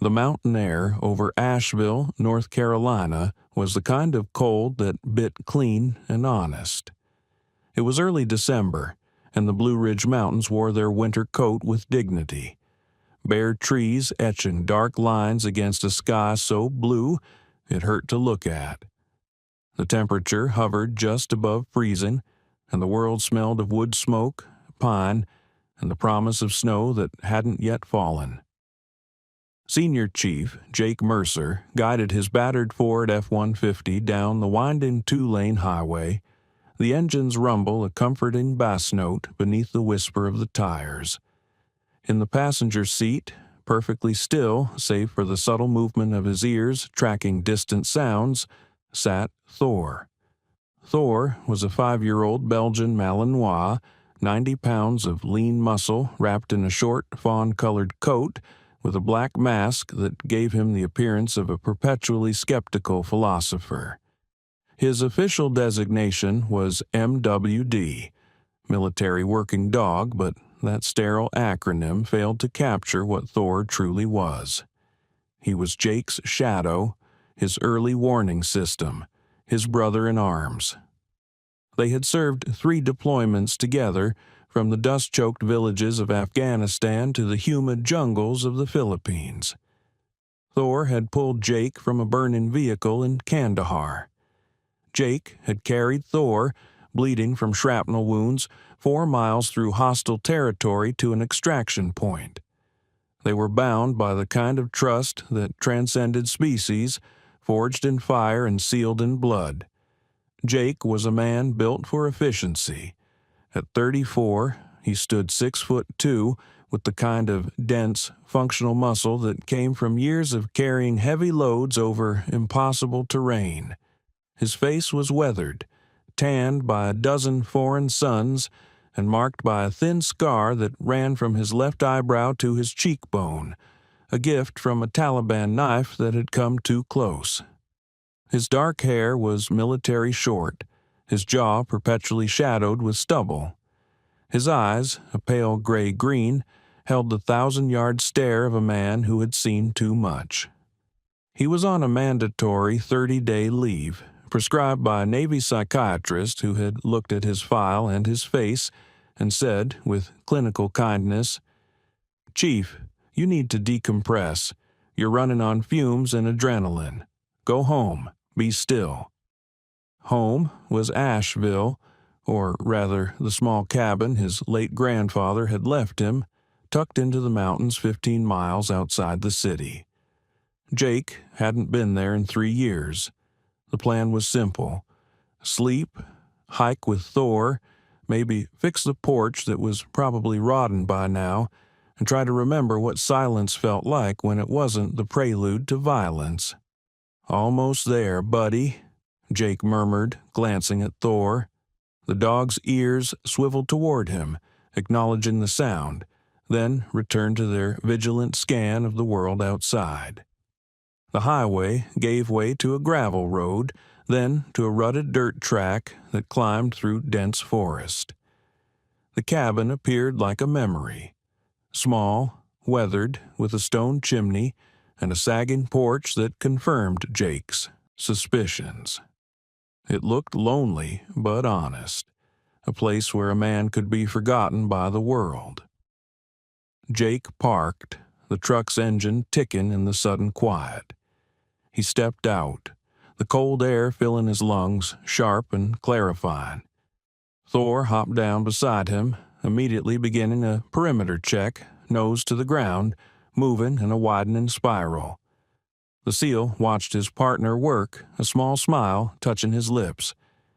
The mountain air over Asheville, North Carolina, was the kind of cold that bit clean and honest. It was early December, and the Blue Ridge Mountains wore their winter coat with dignity. Bare trees etching dark lines against a sky so blue it hurt to look at. The temperature hovered just above freezing, and the world smelled of wood smoke, pine, and the promise of snow that hadn't yet fallen. Senior Chief Jake Mercer guided his battered Ford F-150 down the winding two-lane highway, the engine's rumble a comforting bass note beneath the whisper of the tires. In the passenger seat, perfectly still save for the subtle movement of his ears tracking distant sounds, sat Thor. Thor was a 5-year-old Belgian Malinois, 90 pounds of lean muscle wrapped in a short fawn-colored coat with a black mask that gave him the appearance of a perpetually skeptical philosopher. His official designation was MWD, Military Working Dog, but that sterile acronym failed to capture what Thor truly was. He was Jake's shadow, his early warning system, his brother in arms. They had served 3 deployments together, from the dust-choked villages of Afghanistan to the humid jungles of the Philippines. Thor had pulled Jake from a burning vehicle in Kandahar. Jake had carried Thor, bleeding from shrapnel wounds, 4 miles through hostile territory to an extraction point. They were bound by the kind of trust that transcended species, forged in fire and sealed in blood. Jake was a man built for efficiency. At 34, he stood 6'2", with the kind of dense, functional muscle that came from years of carrying heavy loads over impossible terrain. His face was weathered, tanned by a dozen foreign suns, and marked by a thin scar that ran from his left eyebrow to his cheekbone, a gift from a Taliban knife that had come too close. His dark hair was military short, his jaw perpetually shadowed with stubble. His eyes, a pale gray-green, held the 1,000-yard stare of a man who had seen too much. He was on a mandatory 30-day leave, prescribed by a Navy psychiatrist who had looked at his file and his face and said, with clinical kindness, "Chief, you need to decompress. You're running on fumes and adrenaline. Go home. Be still." Home was Asheville, or rather the small cabin his late grandfather had left him, tucked into the mountains 15 miles outside the city. Jake hadn't been there in 3 years. The plan was simple: sleep, hike with Thor, maybe fix the porch that was probably rotten by now, and try to remember what silence felt like when it wasn't the prelude to violence. "Almost there, buddy," Jake murmured, glancing at Thor. The dog's ears swiveled toward him, acknowledging the sound, then returned to their vigilant scan of the world outside. The highway gave way to a gravel road, then to a rutted dirt track that climbed through dense forest. The cabin appeared like a memory. Small, weathered, with a stone chimney and a sagging porch that confirmed Jake's suspicions. It looked lonely but honest, a place where a man could be forgotten by the world. Jake parked, the truck's engine ticking in the sudden quiet. He stepped out, the cold air filling his lungs, sharp and clarifying. Thor hopped down beside him, immediately beginning a perimeter check, nose to the ground, moving in a widening spiral. The SEAL watched his partner work, a small smile touching his lips.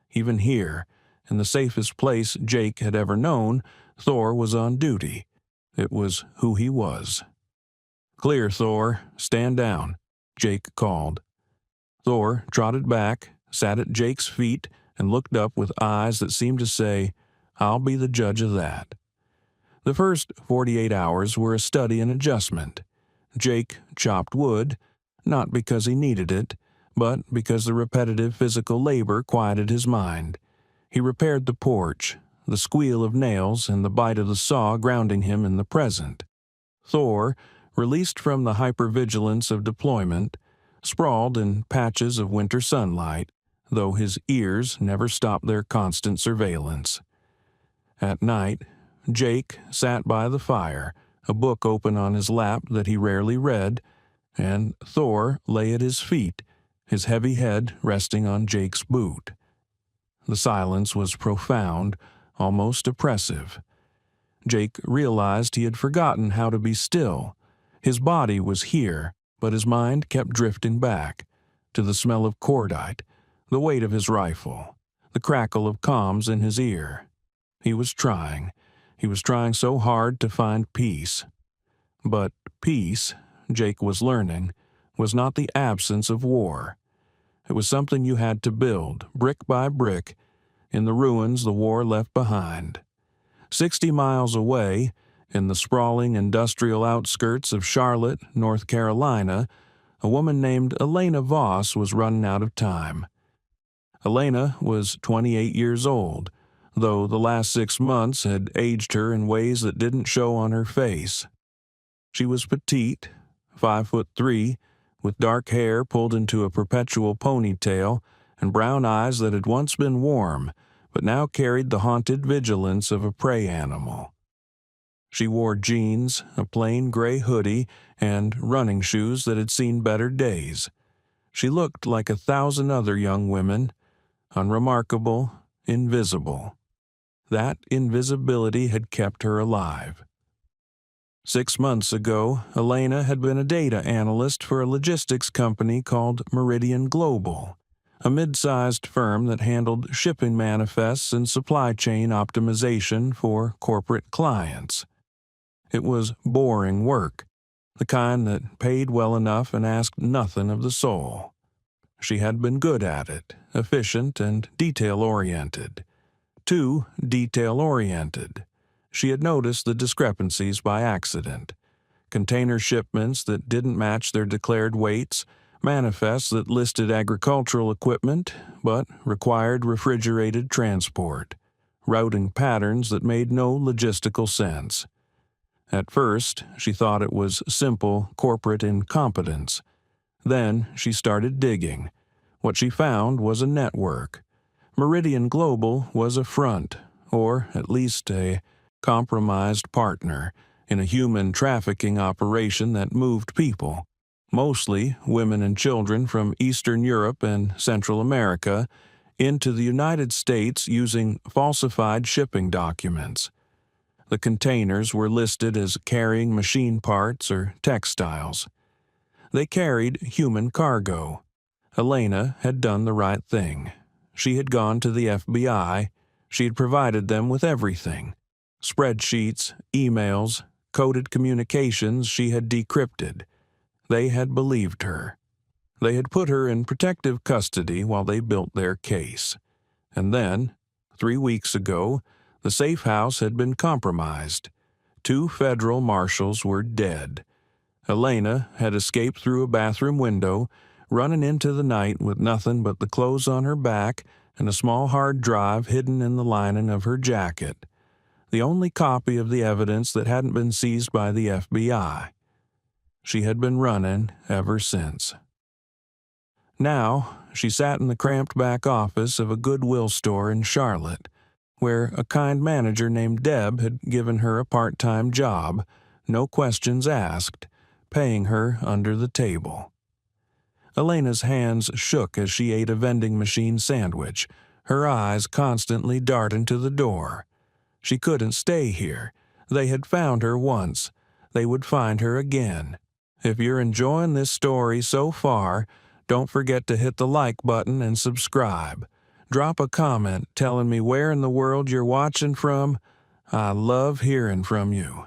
Even here, in the safest place Jake had ever known, Thor was on duty. It was who he was. "Clear, Thor. Stand down," Jake called. Thor trotted back, sat at Jake's feet, and looked up with eyes that seemed to say, "I'll be the judge of that." The first 48 hours were a study in adjustment. Jake chopped wood, not because he needed it, but because the repetitive physical labor quieted his mind. He repaired the porch, the squeal of nails and the bite of the saw grounding him in the present. Thor, released from the hypervigilance of deployment, sprawled in patches of winter sunlight, though his ears never stopped their constant surveillance. At night, Jake sat by the fire, a book open on his lap that he rarely read, and Thor lay at his feet, his heavy head resting on Jake's boot. The silence was profound, almost oppressive. Jake realized he had forgotten how to be still. His body was here, but his mind kept drifting back, to the smell of cordite, the weight of his rifle, the crackle of comms in his ear. He was trying so hard to find peace. But peace, Jake was learning, was not the absence of war. It was something you had to build, brick by brick, in the ruins the war left behind. 60 miles away, in the sprawling industrial outskirts of Charlotte, North Carolina, a woman named Elena Voss was running out of time. Elena was 28 years old, though the last 6 months had aged her in ways that didn't show on her face. She was petite, 5'3", with dark hair pulled into a perpetual ponytail and brown eyes that had once been warm, but now carried the haunted vigilance of a prey animal. She wore jeans, a plain gray hoodie, and running shoes that had seen better days. She looked like 1,000 other young women, unremarkable, invisible. That invisibility had kept her alive. 6 months ago, Elena had been a data analyst for a logistics company called Meridian Global, a mid-sized firm that handled shipping manifests and supply chain optimization for corporate clients. It was boring work, the kind that paid well enough and asked nothing of the soul. She had been good at it, efficient and detail-oriented. Too detail-oriented. She had noticed the discrepancies by accident. Container shipments that didn't match their declared weights, manifests that listed agricultural equipment but required refrigerated transport, routing patterns that made no logistical sense. At first, she thought it was simple corporate incompetence. Then she started digging. What she found was a network. Meridian Global was a front, or at least a compromised partner, in a human trafficking operation that moved people, mostly women and children from Eastern Europe and Central America, into the United States using falsified shipping documents. The containers were listed as carrying machine parts or textiles. They carried human cargo. Elena had done the right thing. She had gone to the FBI. She had provided them with everything. Spreadsheets, emails, coded communications she had decrypted. They had believed her. They had put her in protective custody while they built their case. And then, 3 weeks ago, the safe house had been compromised. 2 federal marshals were dead. Elena had escaped through a bathroom window, running into the night with nothing but the clothes on her back and a small hard drive hidden in the lining of her jacket. The only copy of the evidence that hadn't been seized by the FBI. She had been running ever since. Now, she sat in the cramped back office of a Goodwill store in Charlotte, where a kind manager named Deb had given her a part-time job, no questions asked, paying her under the table. Elena's hands shook as she ate a vending machine sandwich, her eyes constantly darting to the door. She couldn't stay here. They had found her once. They would find her again. If you're enjoying this story so far, don't forget to hit the like button and subscribe. Drop a comment telling me where in the world you're watching from. I love hearing from you.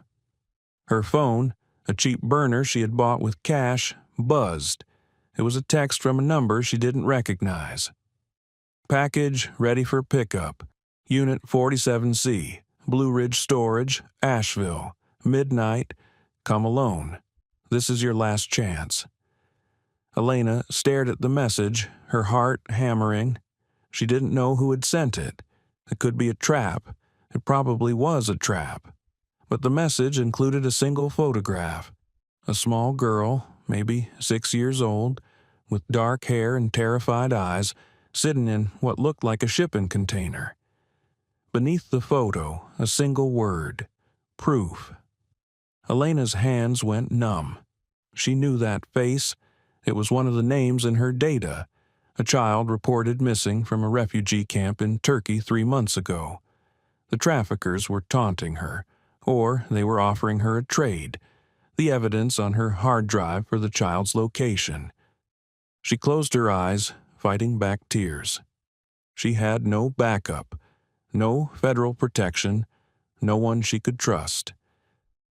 Her phone, a cheap burner she had bought with cash, buzzed. It was a text from a number she didn't recognize. Package ready for pickup. Unit 47C, Blue Ridge Storage, Asheville. Midnight. Come alone. This is your last chance. Elena stared at the message, her heart hammering. She didn't know who had sent it. It could be a trap. It probably was a trap. But the message included a single photograph. A small girl, maybe 6 years old, with dark hair and terrified eyes, sitting in what looked like a shipping container. Beneath the photo, a single word: proof. Elena's hands went numb. She knew that face. It was one of the names in her data. A child reported missing from a refugee camp in Turkey 3 months ago. The traffickers were taunting her, or they were offering her a trade, the evidence on her hard drive for the child's location. She closed her eyes, fighting back tears. She had no backup, no federal protection, no one she could trust.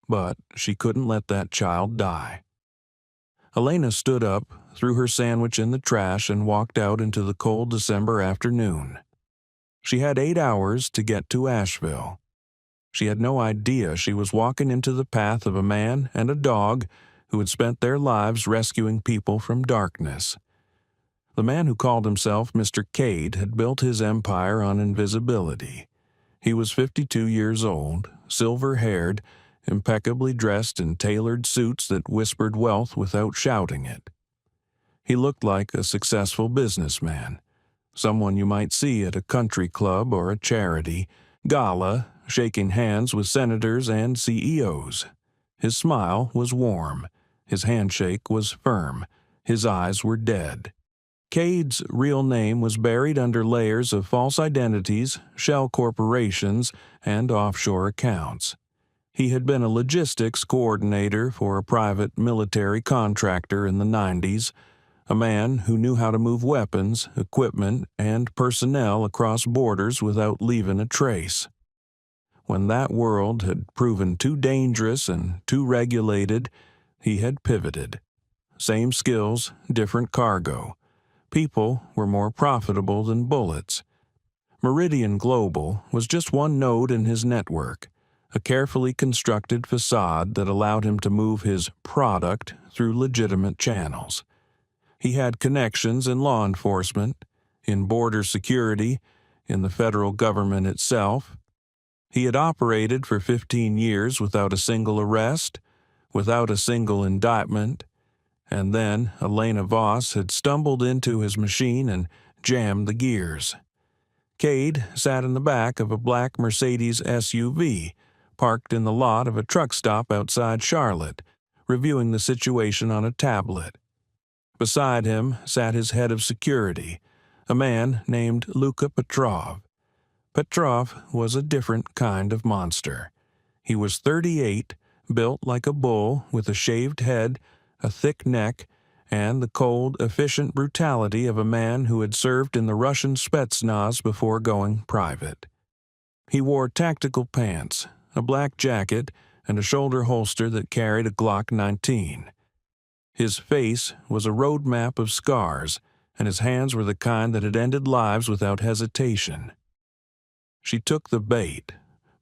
But she couldn't let that child die. Elena stood up, threw her sandwich in the trash, and walked out into the cold December afternoon. She had 8 hours to get to Asheville. She had no idea she was walking into the path of a man and a dog who had spent their lives rescuing people from darkness. The man who called himself Mr. Kade had built his empire on invisibility. He was 52 years old, silver-haired, impeccably dressed in tailored suits that whispered wealth without shouting it. He looked like a successful businessman, someone you might see at a country club or a charity gala, shaking hands with senators and CEOs. His smile was warm. His handshake was firm. His eyes were dead. Kade's real name was buried under layers of false identities, shell corporations, and offshore accounts. He had been a logistics coordinator for a private military contractor in the 90s, a man who knew how to move weapons, equipment, and personnel across borders without leaving a trace. When that world had proven too dangerous and too regulated, he had pivoted. Same skills, different cargo. People were more profitable than bullets. Meridian Global was just one node in his network, a carefully constructed facade that allowed him to move his product through legitimate channels. He had connections in law enforcement, in border security, in the federal government itself. He had operated for 15 years without a single arrest, without a single indictment, and then Elena Voss had stumbled into his machine and jammed the gears. Kade sat in the back of a black Mercedes SUV, parked in the lot of a truck stop outside Charlotte, reviewing the situation on a tablet. Beside him sat his head of security, a man named Luka Petrov. Petrov was a different kind of monster. He was 38, built like a bull with a shaved head, a thick neck, and the cold, efficient brutality of a man who had served in the Russian Spetsnaz before going private. He wore tactical pants, a black jacket, and a shoulder holster that carried a Glock 19. His face was a road map of scars, and his hands were the kind that had ended lives without hesitation. "She took the bait,"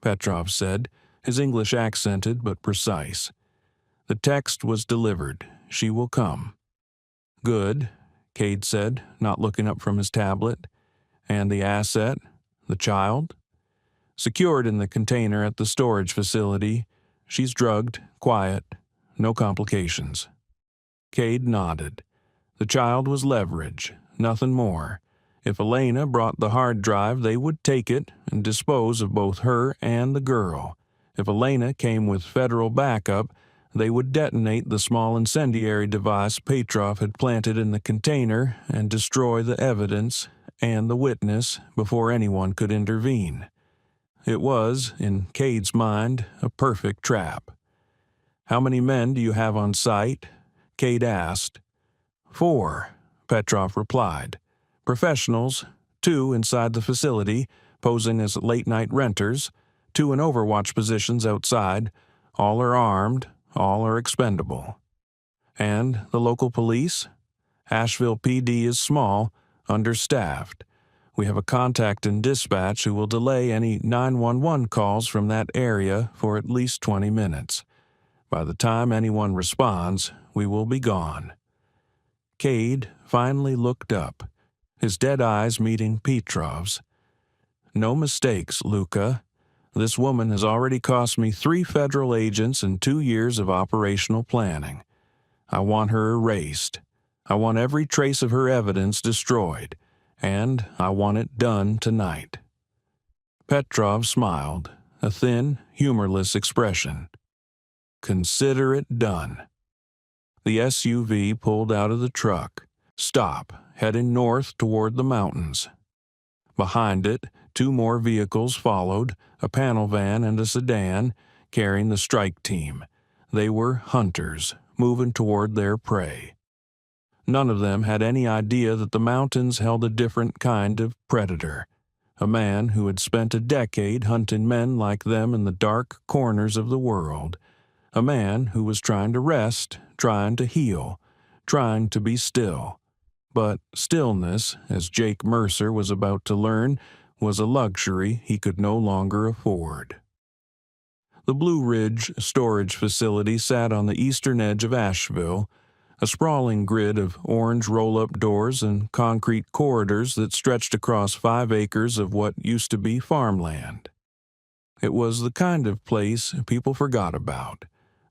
Petrov said, his English accented but precise. "The text was delivered. She will come." "Good," Kade said, not looking up from his tablet. "And the asset? The child?" "Secured in the container at the storage facility. She's drugged, quiet, no complications." Kade nodded. The child was leverage, nothing more. If Elena brought the hard drive, they would take it and dispose of both her and the girl. If Elena came with federal backup, they would detonate the small incendiary device Petrov had planted in the container and destroy the evidence and the witness before anyone could intervene. It was, in Kade's mind, a perfect trap. "How many men do you have on site?" Kade asked. "4," Petrov replied. "Professionals, 2 inside the facility, posing as late-night renters, 2 in overwatch positions outside. All are armed, all are expendable." "And the local police?" "Asheville PD is small, understaffed. We have a contact in dispatch who will delay any 911 calls from that area for at least 20 minutes. By the time anyone responds, we will be gone." Kade finally looked up, his dead eyes meeting Petrov's. "No mistakes, Luka. This woman has already cost me 3 federal agents and 2 years of operational planning. I want her erased. I want every trace of her evidence destroyed, and I want it done tonight." Petrov smiled, a thin, humorless expression. "Consider it done." The SUV pulled out of the truck, stop, heading north toward the mountains. Behind it, 2 more vehicles followed, a panel van and a sedan, carrying the strike team. They were hunters, moving toward their prey. None of them had any idea that the mountains held a different kind of predator, a man who had spent a decade hunting men like them in the dark corners of the world, a man who was trying to rest, trying to heal, trying to be still. But stillness, as Jake Mercer was about to learn, was a luxury he could no longer afford. The Blue Ridge storage facility sat on the eastern edge of Asheville, a sprawling grid of orange roll-up doors and concrete corridors that stretched across 5 acres of what used to be farmland. It was the kind of place people forgot about,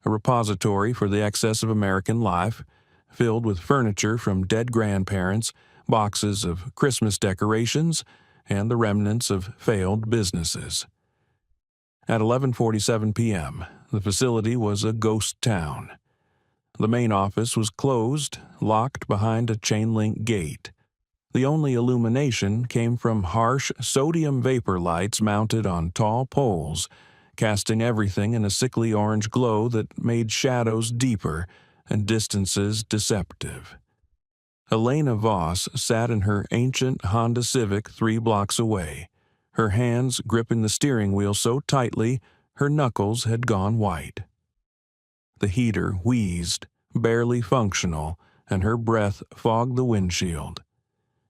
a repository for the excess of American life, filled with furniture from dead grandparents, boxes of Christmas decorations, and the remnants of failed businesses. At 11:47 p.m., the facility was a ghost town. The main office was closed, locked behind a chain-link gate. The only illumination came from harsh sodium vapor lights mounted on tall poles, casting everything in a sickly orange glow that made shadows deeper and distances deceptive. Elena Voss sat in her ancient Honda Civic 3 blocks away, her hands gripping the steering wheel so tightly her knuckles had gone white. The heater wheezed, barely functional, and her breath fogged the windshield.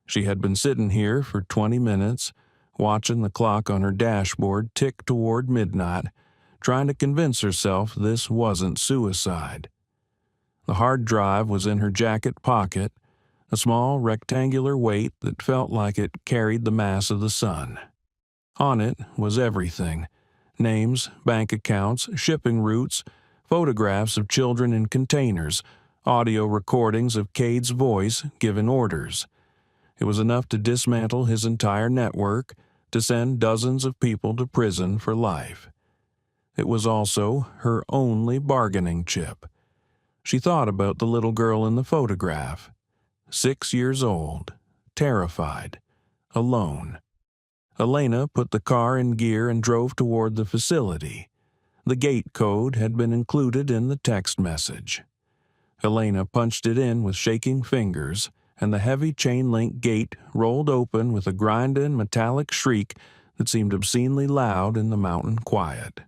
She had been sitting here for 20 minutes, watching the clock on her dashboard tick toward midnight, trying to convince herself this wasn't suicide. The hard drive was in her jacket pocket, a small rectangular weight that felt like it carried the mass of the sun. On it was everything: names, bank accounts, shipping routes, photographs of children in containers, audio recordings of Kade's voice giving orders. It was enough to dismantle his entire network, to send dozens of people to prison for life. It was also her only bargaining chip. She thought about the little girl in the photograph. 6 years old, terrified, alone. Elena put the car in gear and drove toward the facility. The gate code had been included in the text message. Elena punched it in with shaking fingers, and the heavy chain-link gate rolled open with a grinding metallic shriek that seemed obscenely loud in the mountain quiet.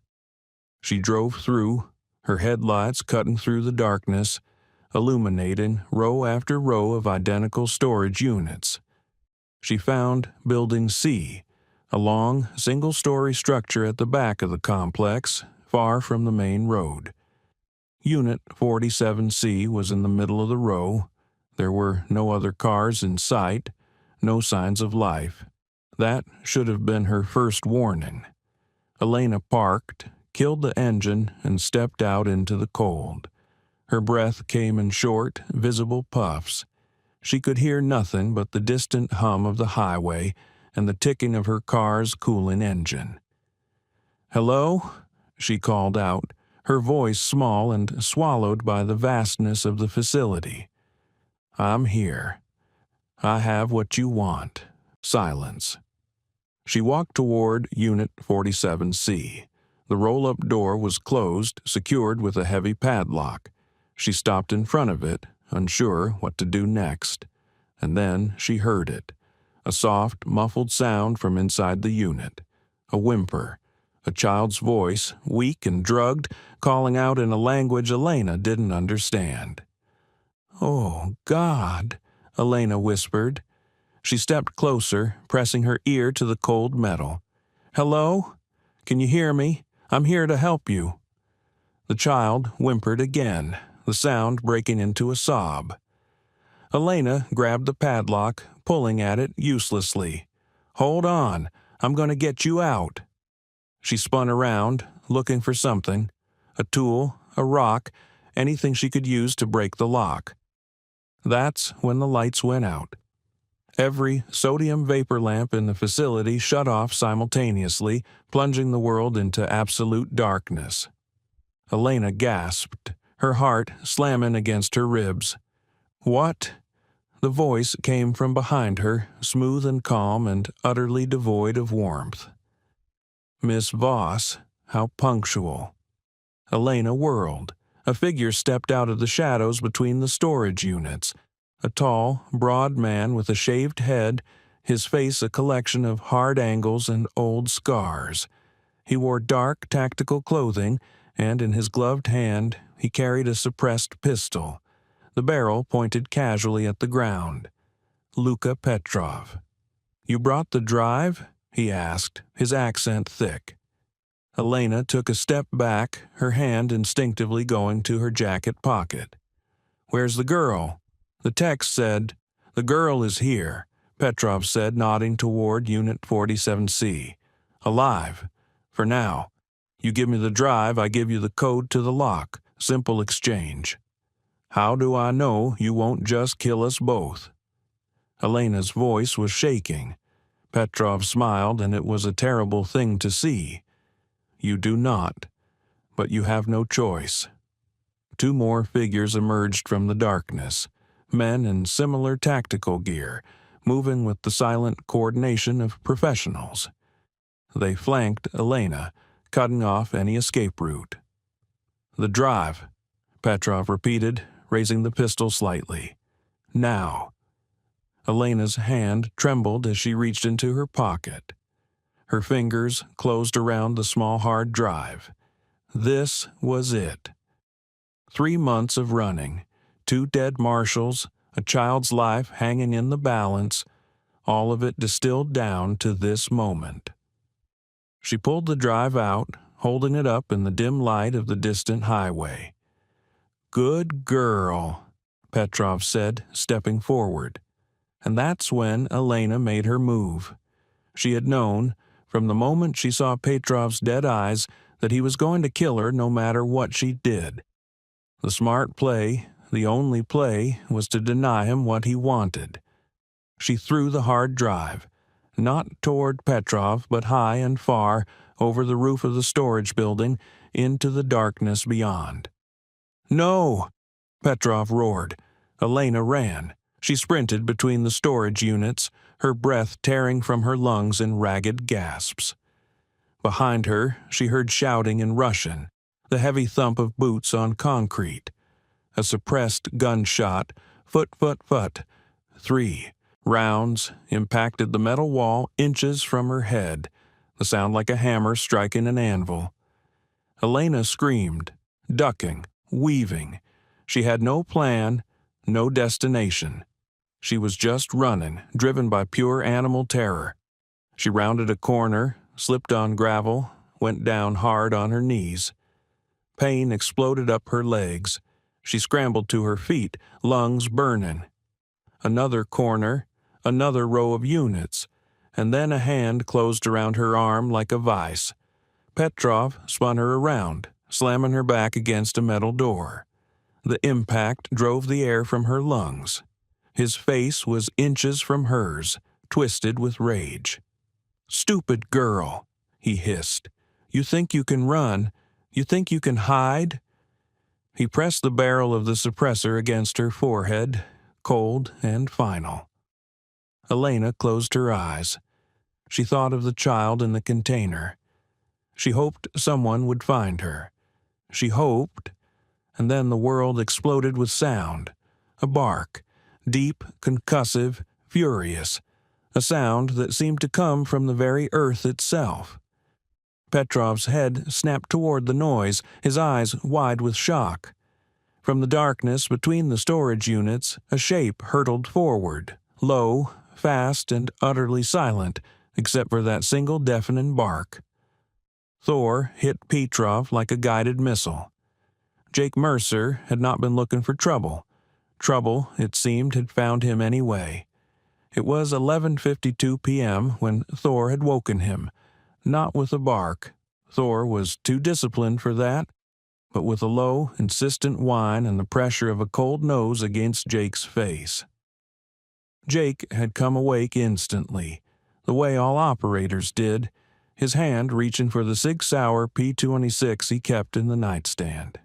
She drove through, her headlights cutting through the darkness, illuminating row after row of identical storage units. She found Building C, a long, single-story structure at the back of the complex, far from the main road. Unit 47C was in the middle of the row. There were no other cars in sight, no signs of life. That should have been her first warning. Elena parked, killed the engine, and stepped out into the cold. Her breath came in short, visible puffs. She could hear nothing but the distant hum of the highway and the ticking of her car's cooling engine. "Hello?" she called out, her voice small and swallowed by the vastness of the facility. "I'm here. I have what you want." Silence. She walked toward Unit 47C. The roll-up door was closed, secured with a heavy padlock. She stopped in front of it, unsure what to do next. And then she heard it. A soft, muffled sound from inside the unit. A whimper. A child's voice, weak and drugged, calling out in a language Elena didn't understand. "Oh, God," Elena whispered. She stepped closer, pressing her ear to the cold metal. "Hello? Can you hear me? I'm here to help you." The child whimpered again, the sound breaking into a sob. Elena grabbed the padlock, pulling at it uselessly. "Hold on, I'm going to get you out." She spun around, looking for something. A tool, a rock, anything she could use to break the lock. That's when the lights went out. Every sodium vapor lamp in the facility shut off simultaneously, plunging the world into absolute darkness. Elena gasped, her heart slamming against her ribs. "What?" The voice came from behind her, smooth and calm and utterly devoid of warmth. "Miss Voss, how punctual." Elena whirled. A figure stepped out of the shadows between the storage units. A tall, broad man with a shaved head, his face a collection of hard angles and old scars. He wore dark, tactical clothing, and in his gloved hand he carried a suppressed pistol. The barrel pointed casually at the ground. Luka Petrov. "You brought the drive?" he asked, his accent thick. Elena took a step back, her hand instinctively going to her jacket pocket. "Where's the girl?" The text said, "The girl is here," Petrov said, nodding toward Unit 47C. "Alive. For now. You give me the drive, I give you the code to the lock. Simple exchange." "How do I know you won't just kill us both?" Elena's voice was shaking. Petrov smiled, and it was a terrible thing to see. "You do not, but you have no choice." Two more figures emerged from the darkness, men in similar tactical gear, moving with the silent coordination of professionals. They flanked Elena, cutting off any escape route. "The drive," Petrov repeated, raising the pistol slightly. "Now." Elena's hand trembled as she reached into her pocket. Her fingers closed around the small hard drive. This was it. 3 months of running, 2 dead marshals, a child's life hanging in the balance, all of it distilled down to this moment. She pulled the drive out, holding it up in the dim light of the distant highway. "Good girl," Petrov said, stepping forward. And that's when Elena made her move. She had known, from the moment she saw Petrov's dead eyes, that he was going to kill her no matter what she did. The smart play, the only play, was to deny him what he wanted. She threw the hard drive, not toward Petrov, but high and far, over the roof of the storage building, into the darkness beyond. "No!" Petrov roared. Elena ran. She sprinted between the storage units, her breath tearing from her lungs in ragged gasps. Behind her, she heard shouting in Russian, the heavy thump of boots on concrete. A suppressed gunshot, foot, 3 rounds, impacted the metal wall inches from her head, the sound like a hammer striking an anvil. Elena screamed, ducking, weaving. She had no plan, no destination. She was just running, driven by pure animal terror. She rounded a corner, slipped on gravel, went down hard on her knees. Pain exploded up her legs. She scrambled to her feet, lungs burning. Another corner, another row of units, and then a hand closed around her arm like a vice. Petrov spun her around, slamming her back against a metal door. The impact drove the air from her lungs. His face was inches from hers, twisted with rage. "Stupid girl," he hissed. "You think you can run? You think you can hide?" He pressed the barrel of the suppressor against her forehead, cold and final. Elena closed her eyes. She thought of the child in the container. She hoped someone would find her. She hoped, and then the world exploded with sound. A bark, deep, concussive, furious. A sound that seemed to come from the very earth itself. Petrov's head snapped toward the noise, his eyes wide with shock. From the darkness between the storage units, a shape hurtled forward, low, fast, and utterly silent, except for that single deafening bark. Thor hit Petrov like a guided missile. Jake Mercer had not been looking for trouble. Trouble, it seemed, had found him anyway. It was 11:52 p.m. when Thor had woken him. Not with a bark. Thor was too disciplined for that. but with a low, insistent whine and the pressure of a cold nose against Jake's face. Jake had come awake instantly, the way all operators did, his hand reaching for the Sig Sauer P-26 he kept in the nightstand.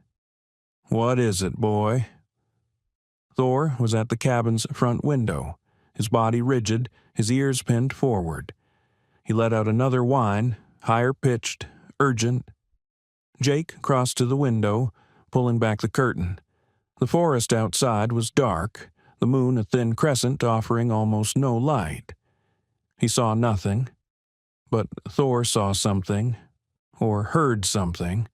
"What is it, boy?" Thor was at the cabin's front window, his body rigid, his ears pinned forward. He let out another whine, higher-pitched, urgent. Jake crossed to the window, pulling back the curtain. The forest outside was dark, the moon a thin crescent offering almost no light. He saw nothing, but Thor saw something, or heard something,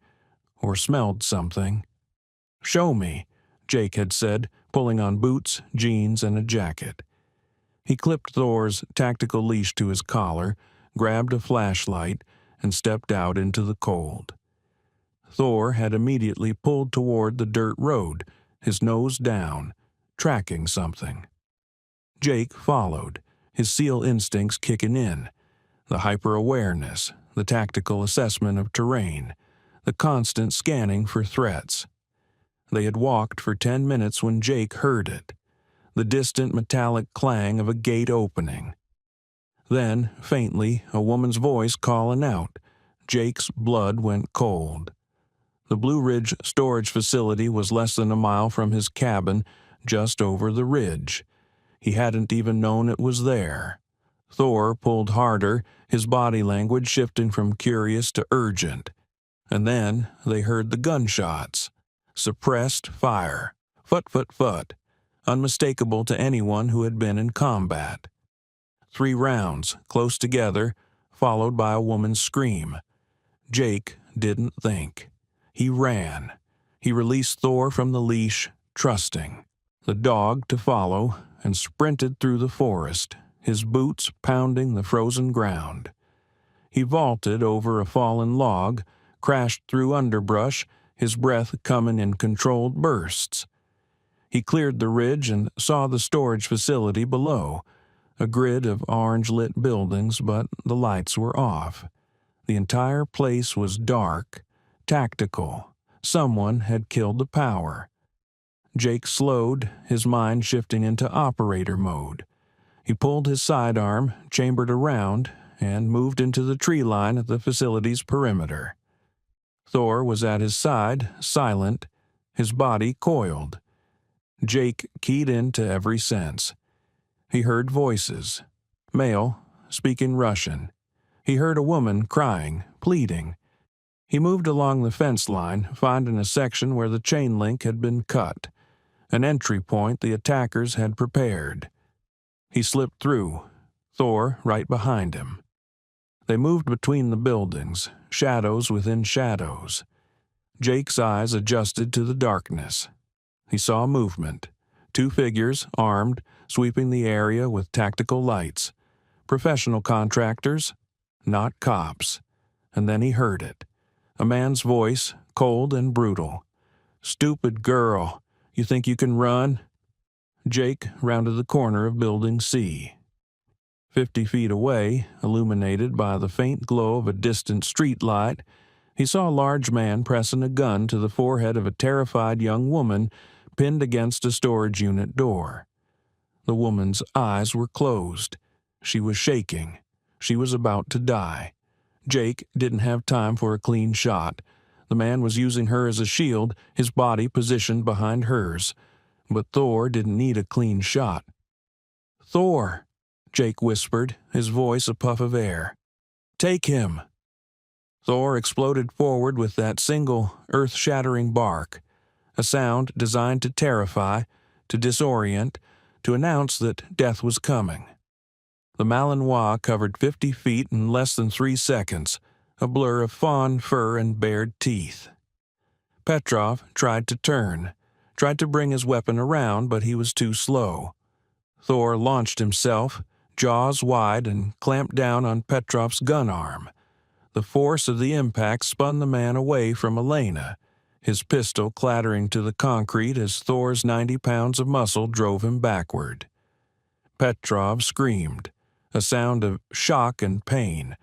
or smelled something. "Show me," Jake had said, pulling on boots, jeans, and a jacket. He clipped Thor's tactical leash to his collar, grabbed a flashlight, and stepped out into the cold. Thor had immediately pulled toward the dirt road, his nose down, tracking something. Jake followed, his SEAL instincts kicking in, the hyper-awareness, the tactical assessment of terrain, the constant scanning for threats. They had walked for 10 minutes when Jake heard it, the distant metallic clang of a gate opening. Then, faintly, a woman's voice calling out. Jake's blood went cold. The Blue Ridge storage facility was less than a mile from his cabin, just over the ridge. He hadn't even known it was there. Thor pulled harder, his body language shifting from curious to urgent. And then they heard the gunshots. Suppressed fire. Phut, phut, phut. Unmistakable to anyone who had been in combat. 3 rounds, close together, followed by a woman's scream. Jake didn't think. He ran. He released Thor from the leash, trusting the dog to follow, and sprinted through the forest, his boots pounding the frozen ground. He vaulted over a fallen log, crashed through underbrush, his breath coming in controlled bursts. He cleared the ridge and saw the storage facility below, a grid of orange-lit buildings, but the lights were off. The entire place was dark, tactical. Someone had killed the power. Jake slowed, his mind shifting into operator mode. He pulled his sidearm, chambered around, and moved into the tree line at the facility's perimeter. Thor was at his side, silent, his body coiled. Jake keyed into every sense. He heard voices. Male, speaking Russian. He heard a woman crying, pleading. He moved along the fence line, finding a section where the chain link had been cut, an entry point the attackers had prepared. He slipped through, Thor right behind him. They moved between the buildings, shadows within shadows. Jake's eyes adjusted to the darkness. He saw movement. 2 figures, armed, sweeping the area with tactical lights. Professional contractors, not cops. And then he heard it. A man's voice, cold and brutal. "Stupid girl, you think you can run?" Jake rounded the corner of Building C. 50 feet away, illuminated by the faint glow of a distant street light, he saw a large man pressing a gun to the forehead of a terrified young woman pinned against a storage unit door. The woman's eyes were closed. She was shaking. She was about to die. Jake didn't have time for a clean shot. The man was using her as a shield, his body positioned behind hers. But Thor didn't need a clean shot. "Thor," Jake whispered, his voice a puff of air. "Take him." Thor exploded forward with that single, earth-shattering bark, a sound designed to terrify, to disorient, to announce that death was coming. The Malinois covered 50 feet in less than 3 seconds, a blur of fawn fur and bared teeth. Petrov tried to turn, tried to bring his weapon around, but he was too slow. Thor launched himself, jaws wide, and clamped down on Petrov's gun arm. The force of the impact spun the man away from Elena, his pistol clattering to the concrete as Thor's 90 pounds of muscle drove him backward. Petrov screamed, a sound of shock and pain,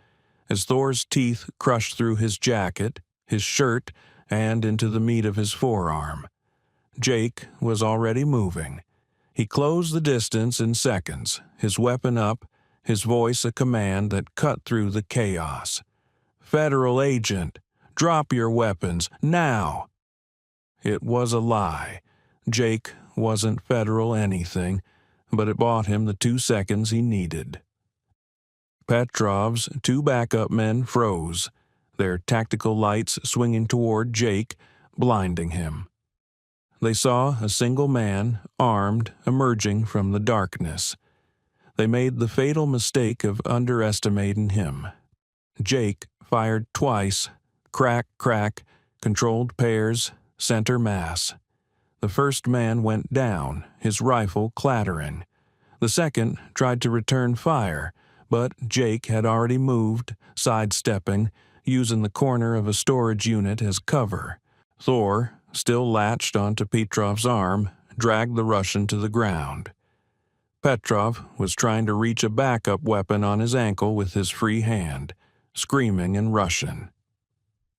as Thor's teeth crushed through his jacket, his shirt, and into the meat of his forearm. Jake was already moving. He closed the distance in seconds, his weapon up, his voice a command that cut through the chaos. "Federal agent, drop your weapons, now!" It was a lie. Jake wasn't federal anything, but it bought him the 2 seconds he needed. Petrov's 2 backup men froze, their tactical lights swinging toward Jake, blinding him. They saw a single man, armed, emerging from the darkness. They made the fatal mistake of underestimating him. Jake fired twice, crack, crack, controlled pairs, center mass. The first man went down, his rifle clattering. The second tried to return fire, but Jake had already moved, sidestepping, using the corner of a storage unit as cover. Thor, still latched onto Petrov's arm, dragged the Russian to the ground. Petrov was trying to reach a backup weapon on his ankle with his free hand, screaming in Russian.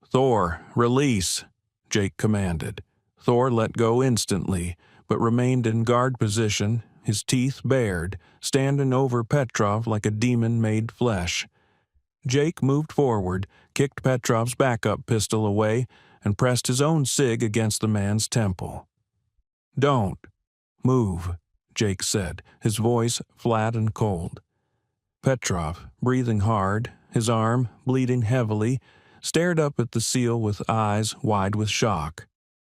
"Thor, release," Jake commanded. Thor let go instantly, but remained in guard position, his teeth bared, standing over Petrov like a demon made flesh. Jake moved forward, kicked Petrov's backup pistol away, and pressed his own SIG against the man's temple. "Don't move," Jake said, his voice flat and cold. Petrov, breathing hard, his arm bleeding heavily, stared up at the SEAL with eyes wide with shock.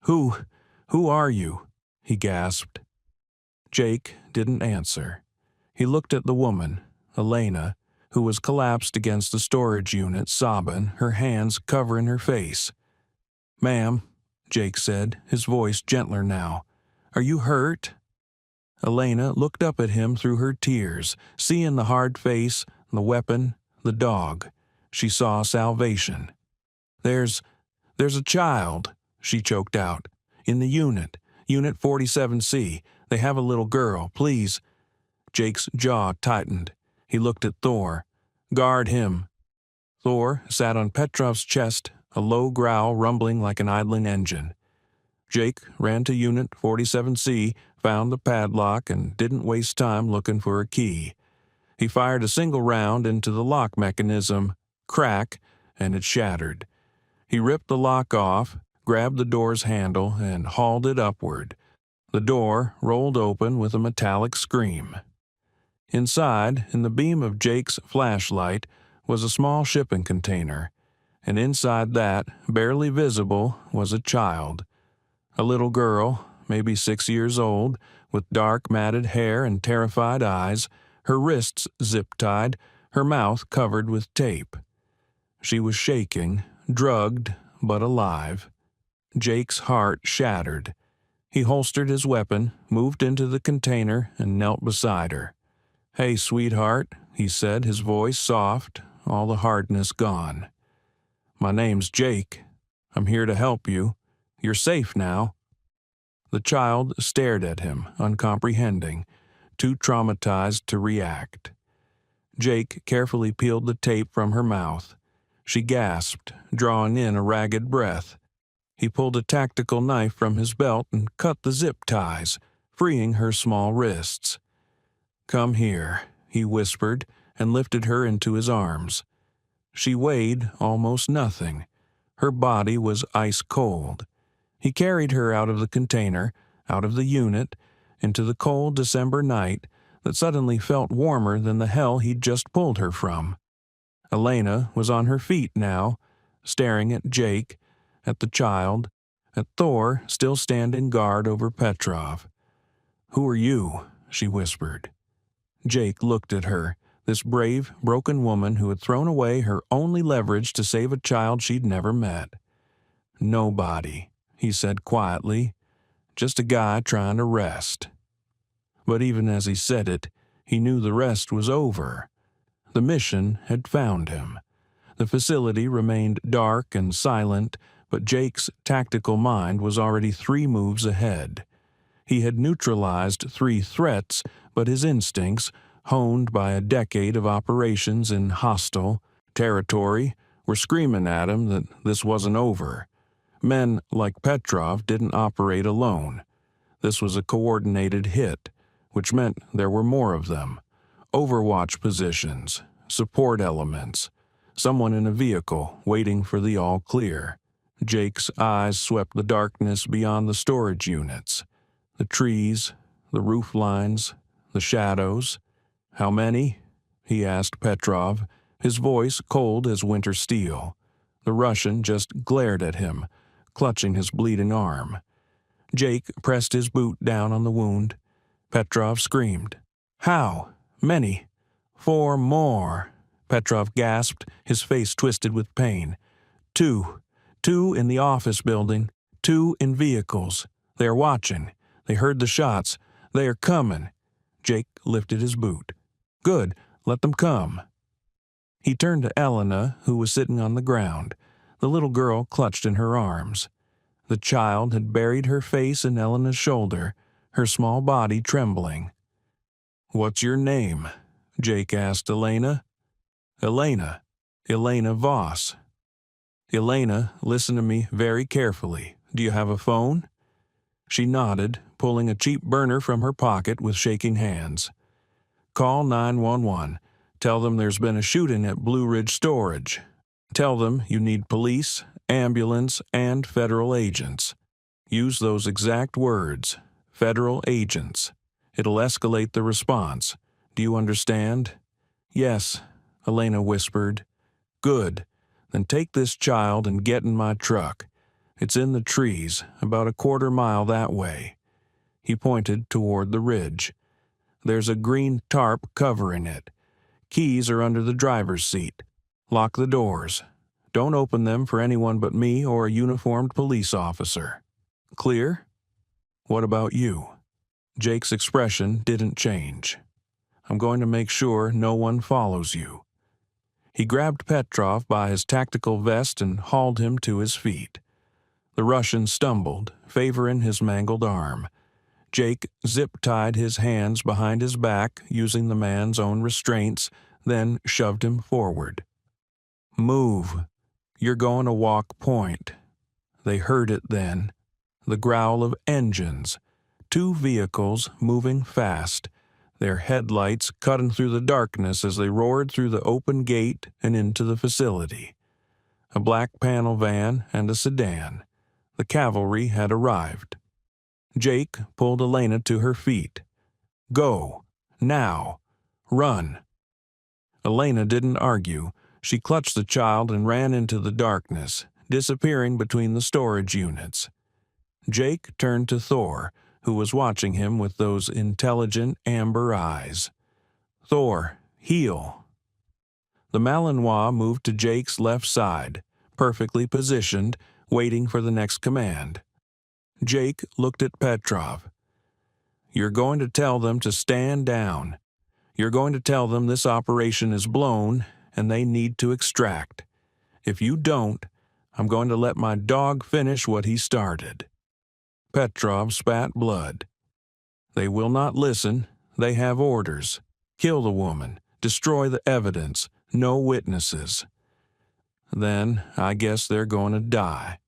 Who are you?" he gasped. Jake didn't answer. He looked at the woman, Elena, who was collapsed against the storage unit, sobbing, her hands covering her face. "Ma'am," Jake said, his voice gentler now, "are you hurt?" Elena looked up at him through her tears, seeing the hard face, the weapon, the dog. She saw salvation. There's a child," she choked out. "In the unit, Unit 47C. They have a little girl, please." Jake's jaw tightened. He looked at Thor. "Guard him." Thor sat on Petrov's chest, a low growl rumbling like an idling engine. Jake ran to Unit 47C, found the padlock, and didn't waste time looking for a key. He fired a single round into the lock mechanism, crack, and it shattered. He ripped the lock off, grabbed the door's handle, and hauled it upward. The door rolled open with a metallic scream. Inside, in the beam of Jake's flashlight, was a small shipping container, and inside that, barely visible, was a child. A little girl, maybe 6 years old, with dark matted hair and terrified eyes, her wrists zip-tied, her mouth covered with tape. She was shaking, drugged, but alive. Jake's heart shattered. He holstered his weapon, moved into the container, and knelt beside her. "Hey, sweetheart," he said, his voice soft, all the hardness gone. "My name's Jake. I'm here to help you. You're safe now." The child stared at him, uncomprehending, too traumatized to react. Jake carefully peeled the tape from her mouth. She gasped, drawing in a ragged breath. He pulled a tactical knife from his belt and cut the zip ties, freeing her small wrists. "Come here," he whispered, and lifted her into his arms. She weighed almost nothing. Her body was ice cold. He carried her out of the container, out of the unit, into the cold December night that suddenly felt warmer than the hell he'd just pulled her from. Elena was on her feet now, staring at Jake, at the child, at Thor still standing guard over Petrov. "Who are you?" she whispered. Jake looked at her, this brave, broken woman who had thrown away her only leverage to save a child she'd never met. "Nobody," he said quietly. "Just a guy trying to rest." But even as he said it, he knew the rest was over. The mission had found him. The facility remained dark and silent, but Jake's tactical mind was already 3 moves ahead. He had neutralized 3 threats, but his instincts, honed by a decade of operations in hostile territory, were screaming at him that this wasn't over. Men like Petrov didn't operate alone. This was a coordinated hit, which meant there were more of them. Overwatch positions, support elements, someone in a vehicle waiting for the all clear. Jake's eyes swept the darkness beyond the storage units. The trees, the roof lines, the shadows. "How many?" he asked Petrov, his voice cold as winter steel. The Russian just glared at him, clutching his bleeding arm. Jake pressed his boot down on the wound. Petrov screamed. "How? Many?" "4 more," Petrov gasped, his face twisted with pain. Two in the office building, 2 in vehicles. They are watching. They heard the shots. They are coming." Jake lifted his boot. "Good, let them come." He turned to Elena, who was sitting on the ground, the little girl clutched in her arms. The child had buried her face in Elena's shoulder, her small body trembling. "What's your name?" Jake asked Elena. Elena Voss." "Elena, listen to me very carefully. Do you have a phone?" She nodded, pulling a cheap burner from her pocket with shaking hands. "Call 911. Tell them there's been a shooting at Blue Ridge Storage. Tell them you need police, ambulance, and federal agents. Use those exact words, federal agents. It'll escalate the response. Do you understand?" "Yes," Elena whispered. "Good. Then take this child and get in my truck. It's in the trees, about a quarter mile that way." He pointed toward the ridge. "There's a green tarp covering it. Keys are under the driver's seat. Lock the doors. Don't open them for anyone but me or a uniformed police officer. Clear?" "What about you?" Jake's expression didn't change. "I'm going to make sure no one follows you." He grabbed Petrov by his tactical vest and hauled him to his feet. The Russian stumbled, favoring his mangled arm. Jake zip-tied his hands behind his back using the man's own restraints, then shoved him forward. "Move. You're going to walk point." They heard it then. The growl of engines. 2 vehicles moving fast, their headlights cutting through the darkness as they roared through the open gate and into the facility. A black panel van and a sedan. The cavalry had arrived. Jake pulled Elena to her feet. "Go. Now. Run." Elena didn't argue. She clutched the child and ran into the darkness, disappearing between the storage units. Jake turned to Thor, who was watching him with those intelligent amber eyes. "Thor, heel." The Malinois moved to Jake's left side, perfectly positioned, waiting for the next command. Jake looked at Petrov. "You're going to tell them to stand down. You're going to tell them this operation is blown and they need to extract. If you don't, I'm going to let my dog finish what he started." Petrov spat blood. "They will not listen. They have orders. Kill the woman. Destroy the evidence. No witnesses." "Then I guess they're going to die,"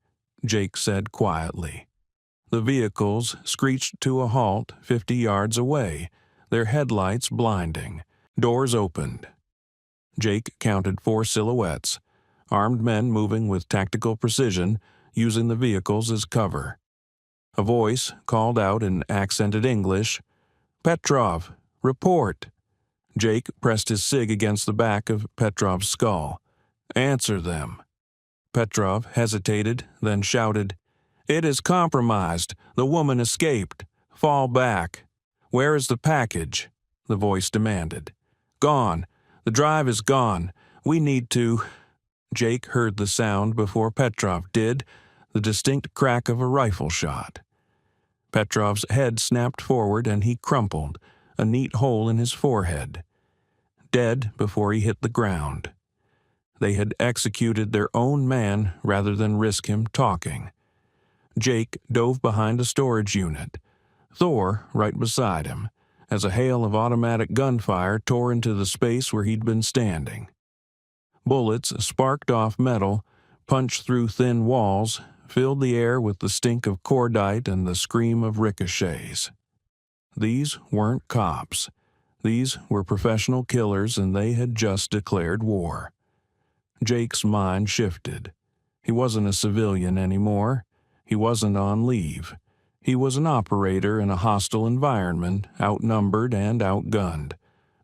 Jake said quietly. The vehicles screeched to a halt 50 yards away, their headlights blinding. Doors opened. Jake counted 4 silhouettes, armed men moving with tactical precision, using the vehicles as cover. A voice called out in accented English, "Petrov, report." Jake pressed his cig against the back of Petrov's skull. "Answer them." Petrov hesitated, then shouted, "It is compromised. The woman escaped. Fall back." "Where is the package?" the voice demanded. "Gone. The drive is gone. We need to—" Jake heard the sound before Petrov did, the distinct crack of a rifle shot. Petrov's head snapped forward and he crumpled, a neat hole in his forehead. Dead before he hit the ground. They had executed their own man rather than risk him talking. Jake dove behind a storage unit, Thor right beside him, as a hail of automatic gunfire tore into the space where he'd been standing. Bullets sparked off metal, punched through thin walls, filled the air with the stink of cordite and the scream of ricochets. These weren't cops. These were professional killers, and they had just declared war. Jake's mind shifted. He wasn't a civilian anymore. He wasn't on leave. He was an operator in a hostile environment, outnumbered and outgunned.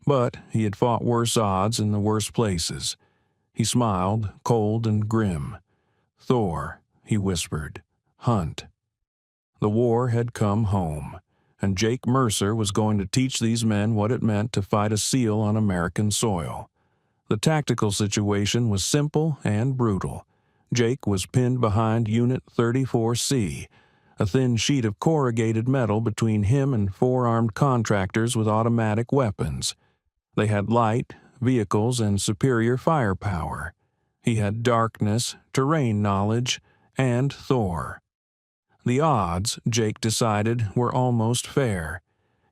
But he had fought worse odds in the worst places. He smiled, cold and grim. "Thor," he whispered. "Hunt." The war had come home, and Jake Mercer was going to teach these men what it meant to fight a SEAL on American soil. The tactical situation was simple and brutal. Jake was pinned behind Unit 34C, a thin sheet of corrugated metal between him and four armed contractors with automatic weapons. They had light, vehicles, and superior firepower. He had darkness, terrain knowledge, and Thor. The odds, Jake decided, were almost fair.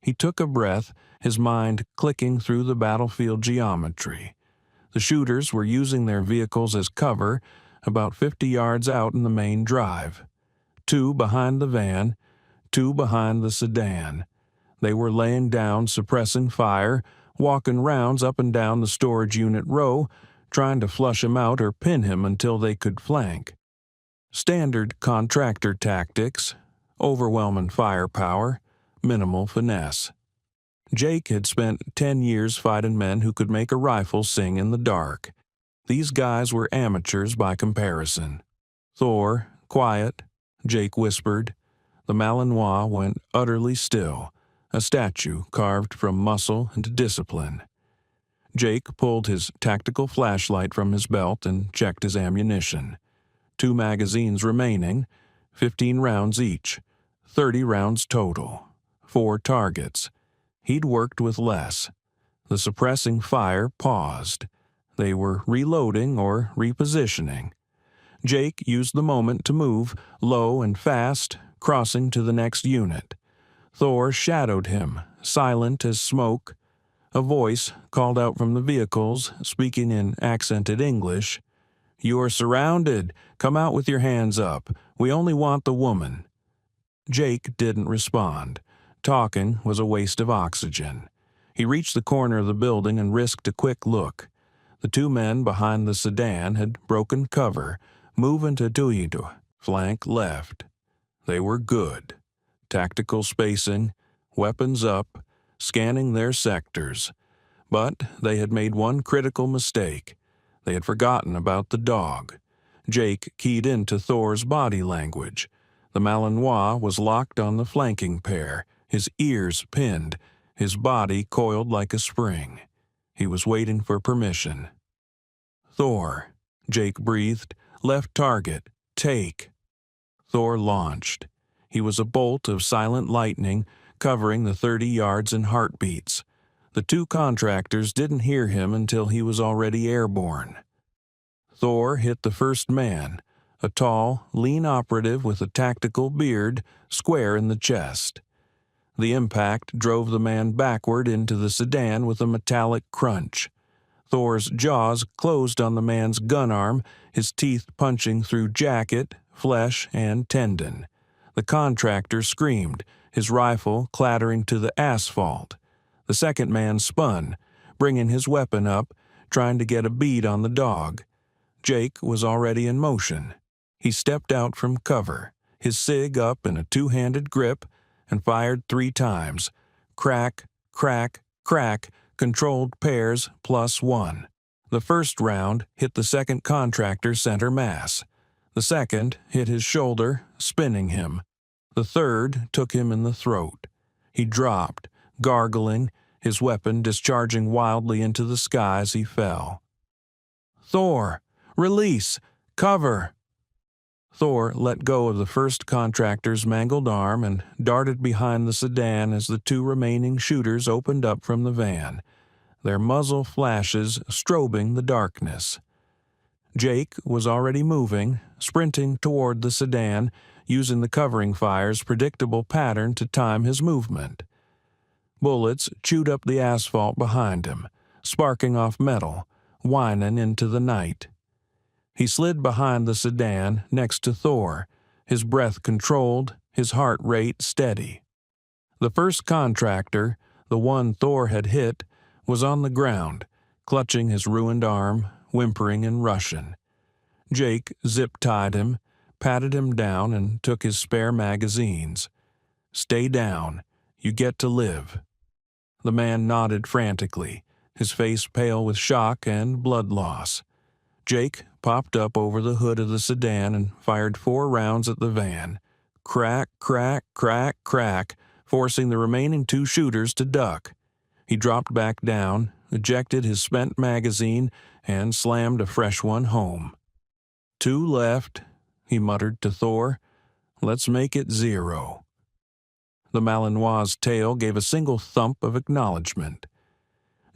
He took a breath, his mind clicking through the battlefield geometry. The shooters were using their vehicles as cover about 50 yards out in the main drive. 2 behind the van, 2 behind the sedan. They were laying down, suppressing fire, walking rounds up and down the storage unit row, trying to flush him out or pin him until they could flank. Standard contractor tactics, overwhelming firepower, minimal finesse. Jake had spent 10 years fighting men who could make a rifle sing in the dark. These guys were amateurs by comparison. "Thor, quiet," Jake whispered. The Malinois went utterly still, a statue carved from muscle and discipline. Jake pulled his tactical flashlight from his belt and checked his ammunition. 2 magazines remaining, 15 rounds each, 30 rounds total, 4 targets. He'd worked with less. The suppressing fire paused. They were reloading or repositioning. Jake used the moment to move, low and fast, crossing to the next unit. Thor shadowed him, silent as smoke. A voice called out from the vehicles, speaking in accented English. "You are surrounded. Come out with your hands up. We only want the woman." Jake didn't respond. Talking was a waste of oxygen. He reached the corner of the building and risked a quick look. The 2 men behind the sedan had broken cover, moving to Tuido, flank left. They were good. Tactical spacing, weapons up, scanning their sectors. But they had made one critical mistake. They had forgotten about the dog. Jake keyed into Thor's body language. The Malinois was locked on the flanking pair, his ears pinned, his body coiled like a spring. He was waiting for permission. "Thor," Jake breathed. "Left target. Take." Thor launched. He was a bolt of silent lightning, covering the 30 yards in heartbeats. The 2 contractors didn't hear him until he was already airborne. Thor hit the first man, a tall, lean operative with a tactical beard, square in the chest. The impact drove the man backward into the sedan with a metallic crunch. Thor's jaws closed on the man's gun arm, his teeth punching through jacket, flesh, and tendon. The contractor screamed, his rifle clattering to the asphalt. The second man spun, bringing his weapon up, trying to get a bead on the dog. Jake was already in motion. He stepped out from cover, his cig up in a 2-handed grip, and fired 3 times. Crack, crack, crack, controlled pairs +1. The first round hit the second contractor's center mass. The second hit his shoulder, spinning him. The third took him in the throat. He dropped, gargling, his weapon discharging wildly into the sky as he fell. "Thor! Release! Cover!" Thor let go of the first contractor's mangled arm and darted behind the sedan as the 2 remaining shooters opened up from the van, their muzzle flashes strobing the darkness. Jake was already moving, sprinting toward the sedan, using the covering fire's predictable pattern to time his movement. Bullets chewed up the asphalt behind him, sparking off metal, whining into the night. He slid behind the sedan next to Thor, his breath controlled, his heart rate steady. The first contractor, the one Thor had hit, was on the ground, clutching his ruined arm, whimpering in Russian. Jake zip-tied him, patted him down, and took his spare magazines. "Stay down. You get to live." The man nodded frantically, his face pale with shock and blood loss. Jake popped up over the hood of the sedan and fired 4 rounds at the van. Crack, crack, crack, crack, forcing the remaining 2 shooters to duck. He dropped back down, ejected his spent magazine, and slammed a fresh one home. 2 left, he muttered to Thor. "Let's make it 0. The Malinois' tail gave a single thump of acknowledgement.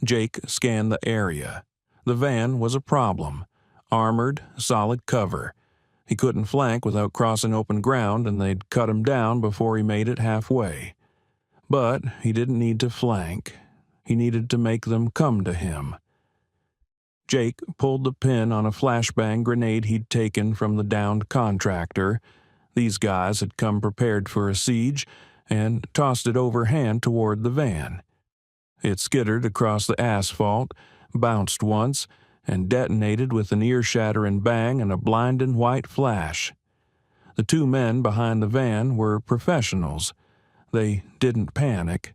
Jake scanned the area. The van was a problem. Armored, solid cover. He couldn't flank without crossing open ground, and they'd cut him down before he made it halfway. But he didn't need to flank. He needed to make them come to him. Jake pulled the pin on a flashbang grenade he'd taken from the downed contractor. These guys had come prepared for a siege, and tossed it overhand toward the van. It skittered across the asphalt, bounced once, and detonated with an ear-shattering bang and a blinding white flash. The 2 men behind the van were professionals. They didn't panic,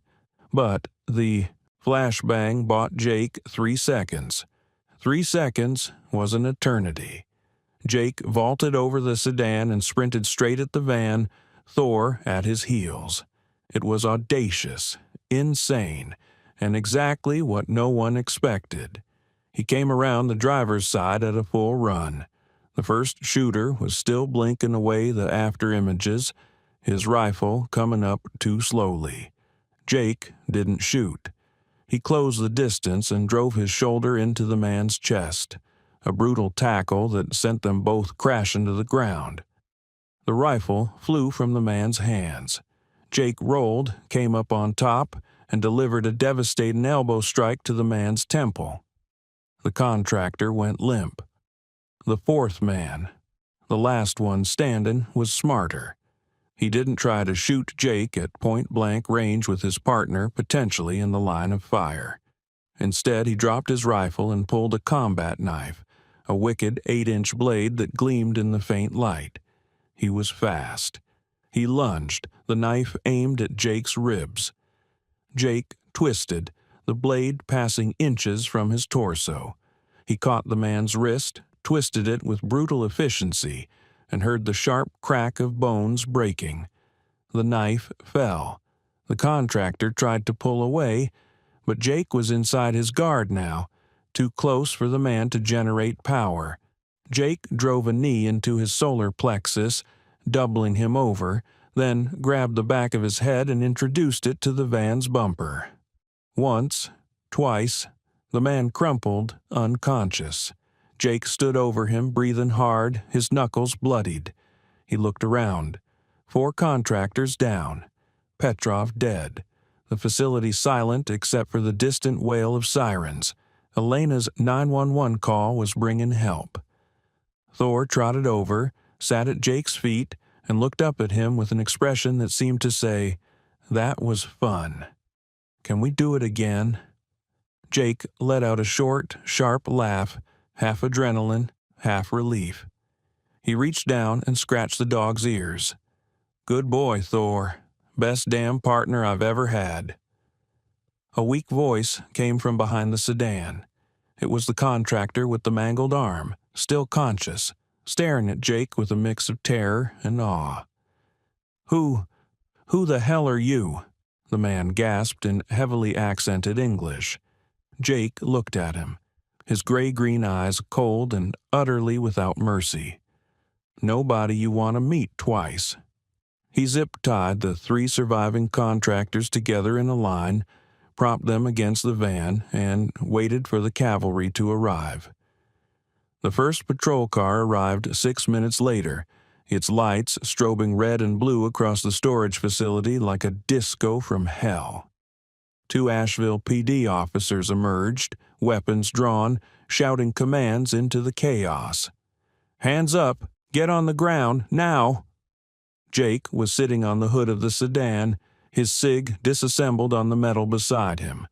but the flashbang bought Jake 3 seconds. 3 seconds was an eternity. Jake vaulted over the sedan and sprinted straight at the van, Thor at his heels. It was audacious, insane, and exactly what no one expected. He came around the driver's side at a full run. The first shooter was still blinking away the after images, his rifle coming up too slowly. Jake didn't shoot. He closed the distance and drove his shoulder into the man's chest, a brutal tackle that sent them both crashing to the ground. The rifle flew from the man's hands. Jake rolled, came up on top, and delivered a devastating elbow strike to the man's temple. The contractor went limp. The 4th man, the last one standing, was smarter. He didn't try to shoot Jake at point-blank range with his partner potentially in the line of fire. Instead, he dropped his rifle and pulled a combat knife, a wicked 8-inch blade that gleamed in the faint light. He was fast. He lunged, the knife aimed at Jake's ribs. Jake twisted, the blade passing inches from his torso. He caught the man's wrist, twisted it with brutal efficiency, and heard the sharp crack of bones breaking. The knife fell. The contractor tried to pull away, but Jake was inside his guard now, too close for the man to generate power. Jake drove a knee into his solar plexus, doubling him over, then grabbed the back of his head and introduced it to the van's bumper. Once, twice, the man crumpled, unconscious. Jake stood over him, breathing hard, his knuckles bloodied. He looked around. 4 contractors down. Petrov dead. The facility silent except for the distant wail of sirens. Elena's 911 call was bringing help. Thor trotted over, sat at Jake's feet, and looked up at him with an expression that seemed to say, "That was fun. Can we do it again?" Jake let out a short, sharp laugh, half adrenaline, half relief. He reached down and scratched the dog's ears. "Good boy, Thor. Best damn partner I've ever had." A weak voice came from behind the sedan. It was the contractor with the mangled arm, still conscious, staring at Jake with a mix of terror and awe. Who the hell are you?" the man gasped in heavily accented English. Jake looked at him, his gray-green eyes cold and utterly without mercy. "Nobody you want to meet twice." He zip-tied the 3 surviving contractors together in a line, propped them against the van, and waited for the cavalry to arrive. The first patrol car arrived 6 minutes later, its lights strobing red and blue across the storage facility like a disco from hell. 2 Asheville PD officers emerged, weapons drawn, shouting commands into the chaos. "Hands up! Get on the ground, now!" Jake was sitting on the hood of the sedan, his cig disassembled on the metal beside him,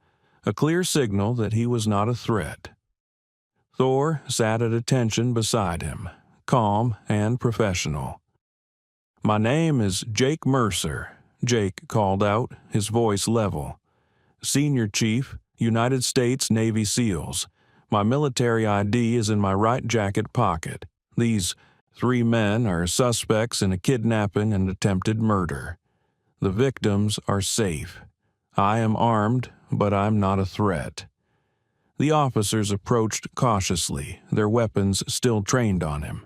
a clear signal that he was not a threat. Thor sat at attention beside him, calm and professional. "My name is Jake Mercer," Jake called out, his voice level. "Senior Chief, United States Navy SEALs. My military ID is in my right jacket pocket. These 3 men are suspects in a kidnapping and attempted murder. The victims are safe. I am armed, but I'm not a threat." The officers approached cautiously, their weapons still trained on him.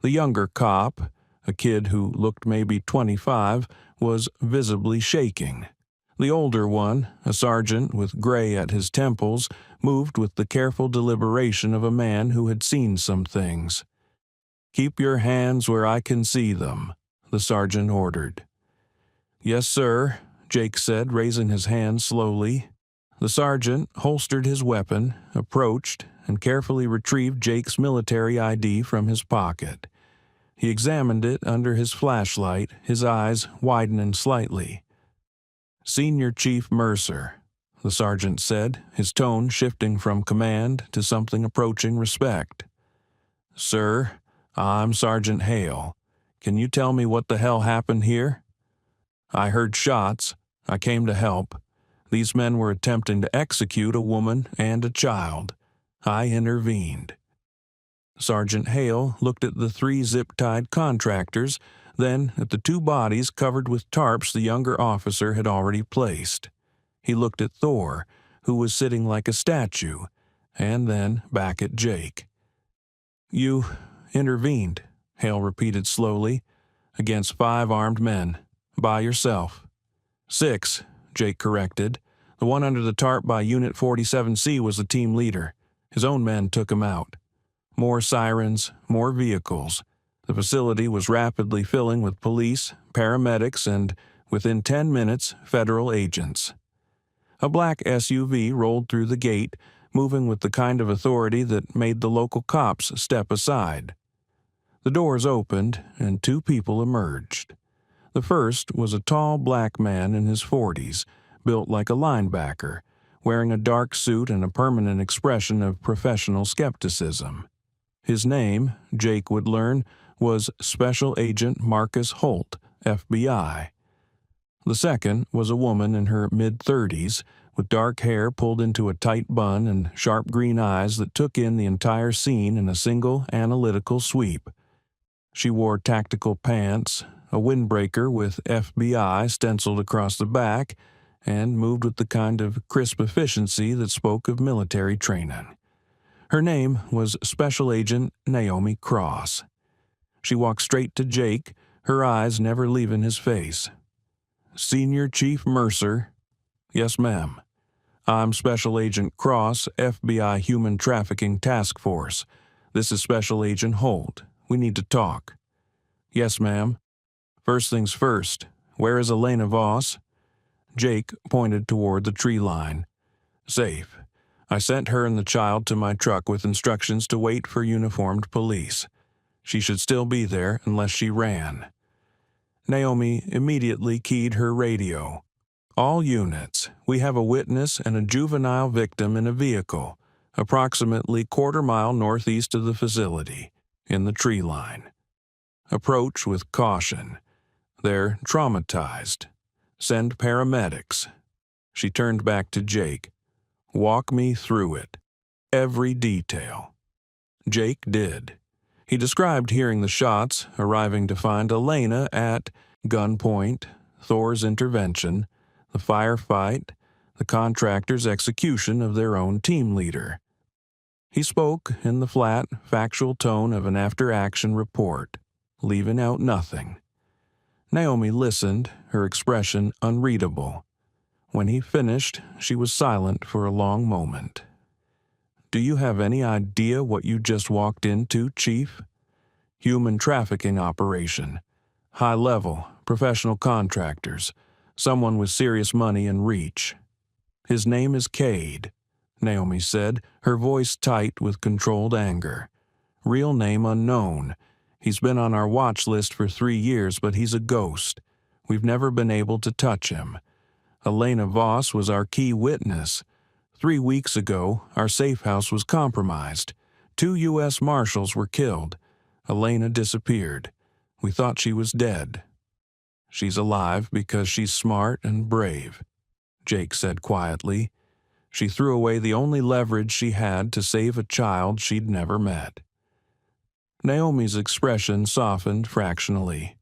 The younger cop, a kid who looked maybe 25, was visibly shaking. The older one, a sergeant with gray at his temples, moved with the careful deliberation of a man who had seen some things. "Keep your hands where I can see them," the sergeant ordered. "Yes, sir," Jake said, raising his hand slowly. The sergeant holstered his weapon, approached, and carefully retrieved Jake's military ID from his pocket. He examined it under his flashlight, his eyes widening slightly. "Senior Chief Mercer," the sergeant said, his tone shifting from command to something approaching respect. "Sir, I'm Sergeant Hale. Can you tell me what the hell happened here?" "I heard shots. I came to help. These men were attempting to execute a woman and a child. I intervened." Sergeant Hale looked at the 3 zip-tied contractors, then at the 2 bodies covered with tarps the younger officer had already placed. He looked at Thor, who was sitting like a statue, and then back at Jake. "You intervened," Hale repeated slowly, "against 5 armed men, by yourself." "6, Jake corrected. "The one under the tarp by Unit 47C was the team leader. His own men took him out." More sirens, more vehicles. The facility was rapidly filling with police, paramedics, and, within 10 minutes, federal agents. A black SUV rolled through the gate, moving with the kind of authority that made the local cops step aside. The doors opened, and 2 people emerged. The first was a tall black man in his 40s, built like a linebacker, wearing a dark suit and a permanent expression of professional skepticism. His name, Jake would learn, was Special Agent Marcus Holt, FBI. The second was a woman in her mid-30s, with dark hair pulled into a tight bun and sharp green eyes that took in the entire scene in a single analytical sweep. She wore tactical pants, a windbreaker with FBI stenciled across the back, and moved with the kind of crisp efficiency that spoke of military training. Her name was Special Agent Naomi Cross. She walked straight to Jake, her eyes never leaving his face. "Senior Chief Mercer." "Yes, ma'am." "I'm Special Agent Cross, FBI Human Trafficking Task Force. This is Special Agent Holt. We need to talk." "Yes, ma'am." "First things first, where is Elena Voss?" Jake pointed toward the tree line. "Safe. I sent her and the child to my truck with instructions to wait for uniformed police. She should still be there unless she ran." Naomi immediately keyed her radio. "All units, we have a witness and a juvenile victim in a vehicle, approximately quarter-mile northeast of the facility, in the tree line. Approach with caution. They're traumatized. Send paramedics." She turned back to Jake. "Walk me through it. Every detail." Jake did. He described hearing the shots, arriving to find Elena at gunpoint, Thor's intervention, the firefight, the contractors' execution of their own team leader. He spoke in the flat, factual tone of an after-action report, leaving out nothing. Naomi listened, her expression unreadable. When he finished, she was silent for a long moment. "Do you have any idea what you just walked into, Chief?" "Human trafficking operation. High level, professional contractors. Someone with serious money and reach." "His name is Kade," Naomi said, her voice tight with controlled anger. "Real name unknown. He's been on our watch list for 3 years, but he's a ghost. We've never been able to touch him. Elena Voss was our key witness. 3 weeks ago, our safe house was compromised. 2 U.S. Marshals were killed. Elena disappeared. We thought she was dead. She's alive because she's smart and brave, Jake said quietly. She threw away the only leverage she had to save a child she'd never met. Naomi's expression softened fractionally.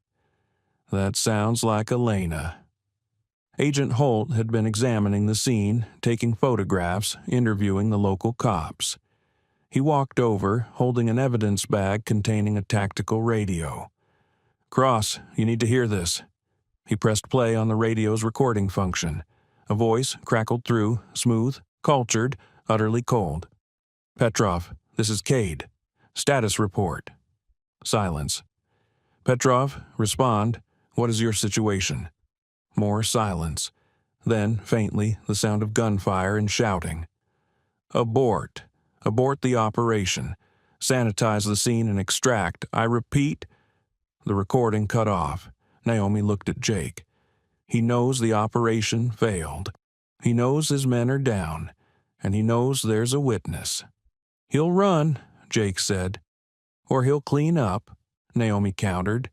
That sounds like Elena. Agent Holt had been examining the scene, taking photographs, interviewing the local cops. He walked over, holding an evidence bag containing a tactical radio. "Cross, you need to hear this." He pressed play on the radio's recording function. A voice crackled through, smooth, cultured, utterly cold. "Petrov, this is Kade. Status report." Silence. "Petrov, respond. What is your situation?" More silence. Then, faintly, the sound of gunfire and shouting. "Abort. Abort the operation. Sanitize the scene and extract. I repeat." The recording cut off. Naomi looked at Jake. He knows the operation failed. He knows his men are down. And he knows there's a witness. "He'll run," Jake said. "Or he'll clean up," Naomi countered.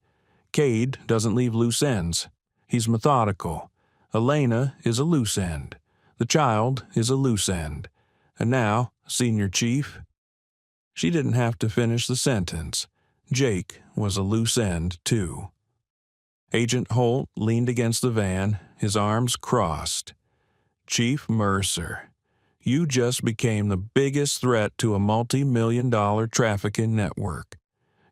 "Kade doesn't leave loose ends. He's methodical. Elena is a loose end. The child is a loose end. And now, Senior Chief." She didn't have to finish the sentence. Jake was a loose end, too. Agent Holt leaned against the van, his arms crossed. "Chief Mercer, you just became the biggest threat to a multi-million-dollar trafficking network.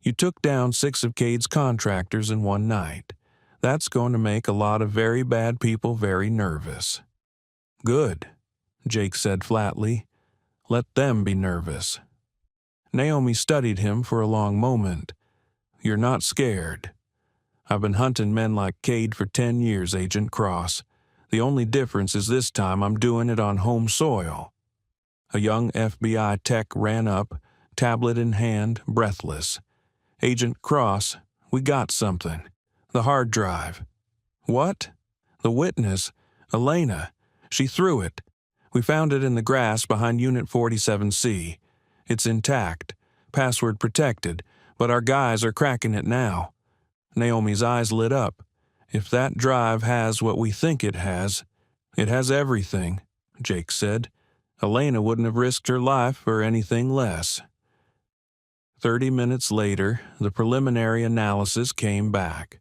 You took down 6 of Kade's contractors in one night. That's going to make a lot of very bad people very nervous." "Good," Jake said flatly. "Let them be nervous." Naomi studied him for a long moment. "You're not scared." "I've been hunting men like Kade for 10 years, Agent Cross. The only difference is this time I'm doing it on home soil." A young FBI tech ran up, tablet in hand, breathless. "Agent Cross, we got something. The hard drive." "What?" "The witness, Elena. She threw it. We found it in the grass behind Unit 47C. It's intact, password protected, but our guys are cracking it now." Naomi's eyes lit up. "If that drive has what we think it has everything," Jake said. "Elena wouldn't have risked her life for anything less." 30 minutes later, the preliminary analysis came back.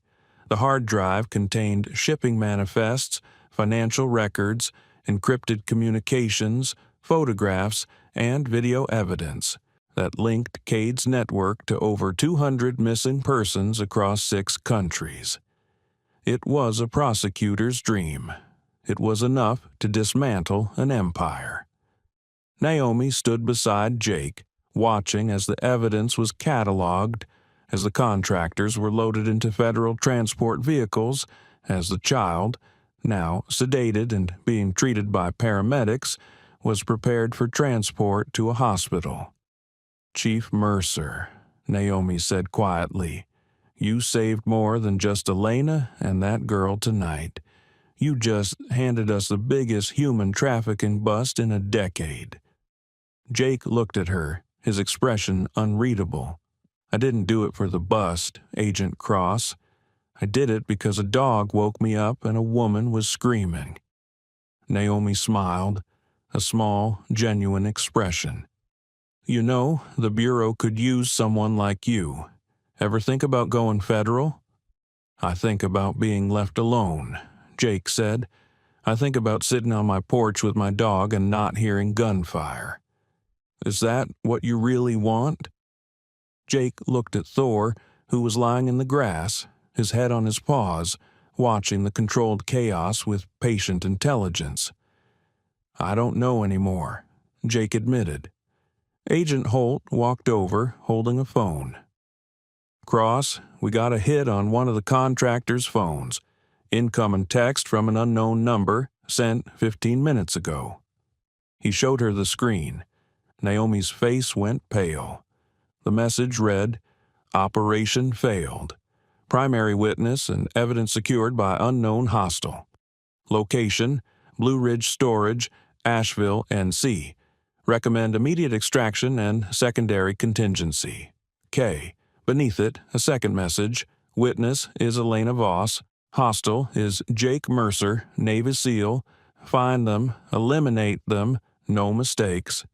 The hard drive contained shipping manifests, financial records, encrypted communications, photographs, and video evidence that linked Kade's network to over 200 missing persons across 6 countries. It was a prosecutor's dream. It was enough to dismantle an empire. Naomi stood beside Jake, watching as the evidence was cataloged, as the contractors were loaded into federal transport vehicles, as the child, now sedated and being treated by paramedics, was prepared for transport to a hospital. "Chief Mercer," Naomi said quietly, "you saved more than just Elena and that girl tonight. You just handed us the biggest human trafficking bust in a decade." Jake looked at her, his expression unreadable. "I didn't do it for the bust, Agent Cross. I did it because a dog woke me up and a woman was screaming." Naomi smiled, a small, genuine expression. "You know, the Bureau could use someone like you. Ever think about going federal?" "I think about being left alone," Jake said. "I think about sitting on my porch with my dog and not hearing gunfire." "Is that what you really want?" Jake looked at Thor, who was lying in the grass, his head on his paws, watching the controlled chaos with patient intelligence. "I don't know anymore," Jake admitted. Agent Holt walked over, holding a phone. "Cross, we got a hit on one of the contractor's phones. Incoming text from an unknown number, sent 15 minutes ago." He showed her the screen. Naomi's face went pale. The message read, Operation failed. Primary witness and evidence secured by unknown hostile. Location, Blue Ridge Storage, Asheville, NC. Recommend immediate extraction and secondary contingency. K. Beneath it, a second message. Witness is Elena Voss. Hostile is Jake Mercer, Navy SEAL. Find them, eliminate them, no mistakes.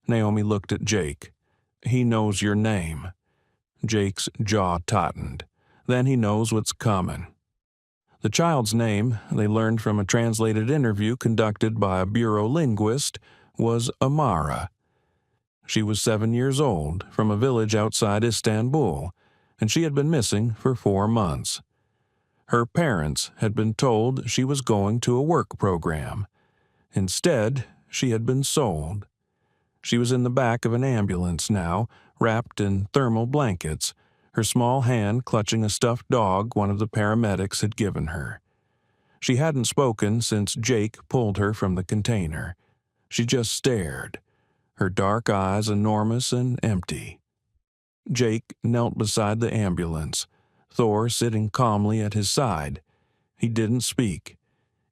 Naomi looked at Jake. He knows your name. Jake's jaw tautened. Then he knows what's coming. The child's name, they learned from a translated interview conducted by a bureau linguist, was Amara. She was 7 years old, from a village outside Istanbul, and she had been missing for 4 months. Her parents had been told she was going to a work program. Instead, she had been sold. She was in the back of an ambulance now, wrapped in thermal blankets, her small hand clutching a stuffed dog one of the paramedics had given her. She hadn't spoken since Jake pulled her from the container. She just stared, her dark eyes enormous and empty. Jake knelt beside the ambulance, Thor sitting calmly at his side. He didn't speak.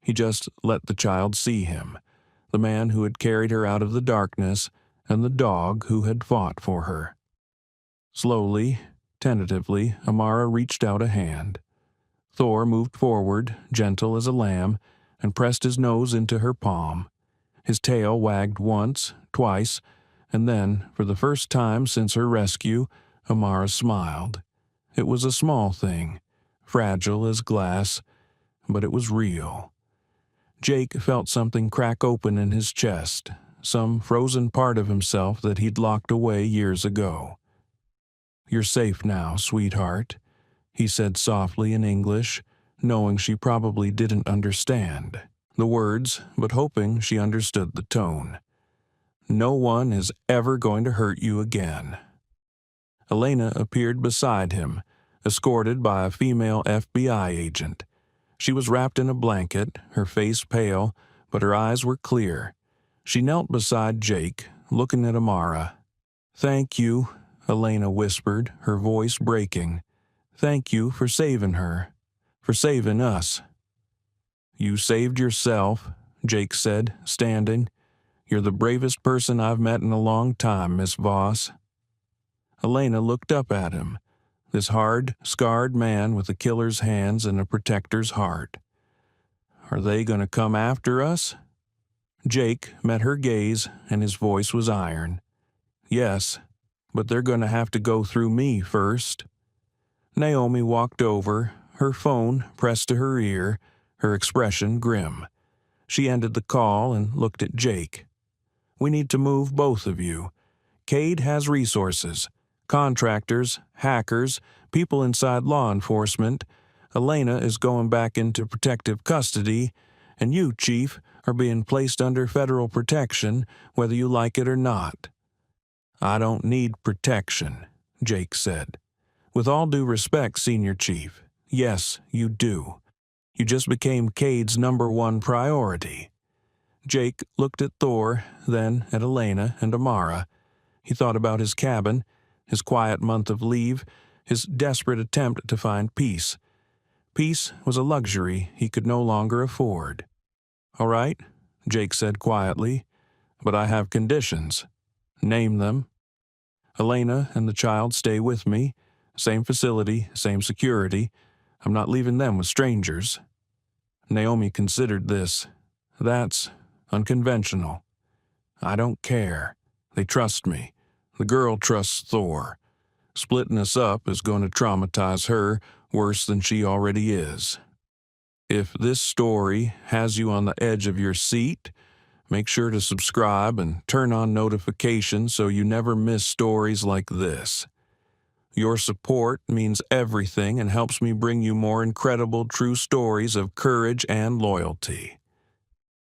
He just let the child see him, the man who had carried her out of the darkness and the dog who had fought for her. Slowly, tentatively, Amara reached out a hand. Thor moved forward, gentle as a lamb, and pressed his nose into her palm. His tail wagged once, twice, and then, for the first time since her rescue, Amara smiled. It was a small thing, fragile as glass, but it was real. Jake felt something crack open in his chest, some frozen part of himself that he'd locked away years ago. "You're safe now, sweetheart," he said softly in English, knowing she probably didn't understand the words, but hoping she understood the tone. "No one is ever going to hurt you again." Elena appeared beside him, escorted by a female FBI agent. She was wrapped in a blanket, her face pale, but her eyes were clear. She knelt beside Jake, looking at Amara. "Thank you," Elena whispered, her voice breaking. "Thank you for saving her, for saving us." "You saved yourself," Jake said, standing. "You're the bravest person I've met in a long time, Miss Voss." Elena looked up at him, this hard, scarred man with a killer's hands and a protector's heart. "Are they going to come after us?" Jake met her gaze, and his voice was iron. "Yes, but they're going to have to go through me first." Naomi walked over, her phone pressed to her ear, her expression grim. She ended the call and looked at Jake. "We need to move both of you. Kade has resources. Contractors, hackers, people inside law enforcement. Elena is going back into protective custody, and you, Chief, are being placed under federal protection, whether you like it or not." "I don't need protection," Jake said. "With all due respect, Senior Chief, yes, you do. You just became Kade's #1 priority." Jake looked at Thor, then at Elena and Amara. He thought about his cabin, his quiet month of leave, his desperate attempt to find peace. Peace was a luxury he could no longer afford. "All right," Jake said quietly, "but I have conditions." "Name them." "Elena and the child stay with me. Same facility, same security. I'm not leaving them with strangers." Naomi considered this. "That's unconventional." "I don't care. They trust me. The girl trusts Thor. Splitting us up is going to traumatize her worse than she already is." If this story has you on the edge of your seat, make sure to subscribe and turn on notifications so you never miss stories like this. Your support means everything and helps me bring you more incredible true stories of courage and loyalty.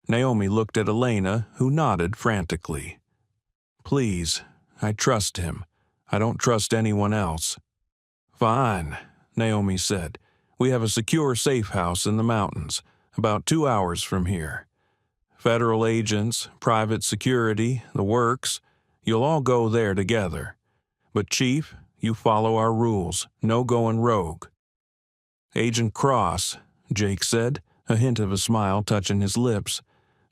Naomi looked at Elena, who nodded frantically. "Please, I trust him. I don't trust anyone else." "Fine," Naomi said. "We have a secure safe house in the mountains, about 2 hours from here. Federal agents, private security, the works, you'll all go there together. But Chief, You follow our rules, no going rogue." "Agent Cross," Jake said, a hint of a smile touching his lips.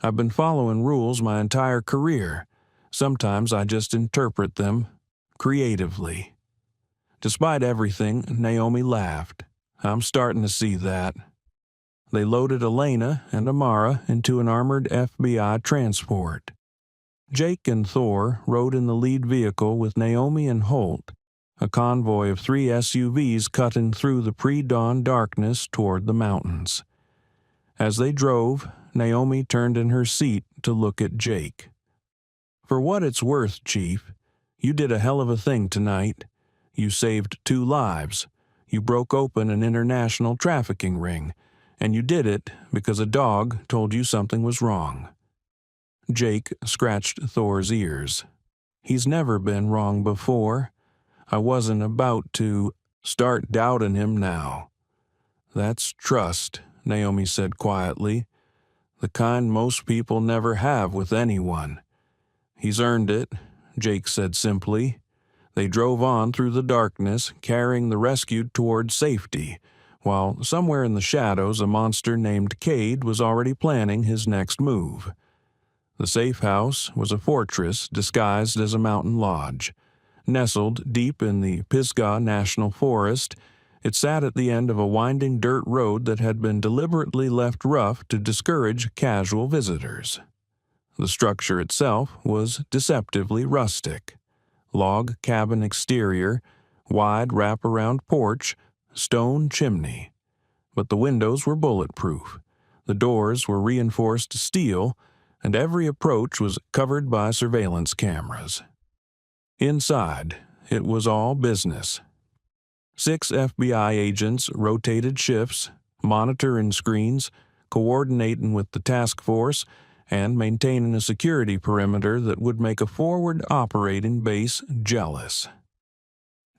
"I've been following rules my entire career. Sometimes I just interpret them creatively." Despite everything, Naomi laughed. "I'm starting to see that." They loaded Elena and Amara into an armored FBI transport. Jake and Thor rode in the lead vehicle with Naomi and Holt, a convoy of 3 SUVs cutting through the pre-dawn darkness toward the mountains. As they drove, Naomi turned in her seat to look at Jake. "For what it's worth, Chief, you did a hell of a thing tonight. You saved 2 lives. You broke open an international trafficking ring, and you did it because a dog told you something was wrong." Jake scratched Thor's ears. "He's never been wrong before. I wasn't about to start doubting him now." "That's trust," Naomi said quietly. "The kind most people never have with anyone." "He's earned it," Jake said simply. They drove on through the darkness, carrying the rescued toward safety, while somewhere in the shadows a monster named Kade was already planning his next move. The safe house was a fortress disguised as a mountain lodge. Nestled deep in the Pisgah National Forest, it sat at the end of a winding dirt road that had been deliberately left rough to discourage casual visitors. The structure itself was deceptively rustic. Log cabin exterior, wide wraparound porch, stone chimney. But the windows were bulletproof. The doors were reinforced steel, and every approach was covered by surveillance cameras. Inside, it was all business. 6 FBI agents rotated shifts, monitoring screens, coordinating with the task force, and maintaining a security perimeter that would make a forward operating base jealous.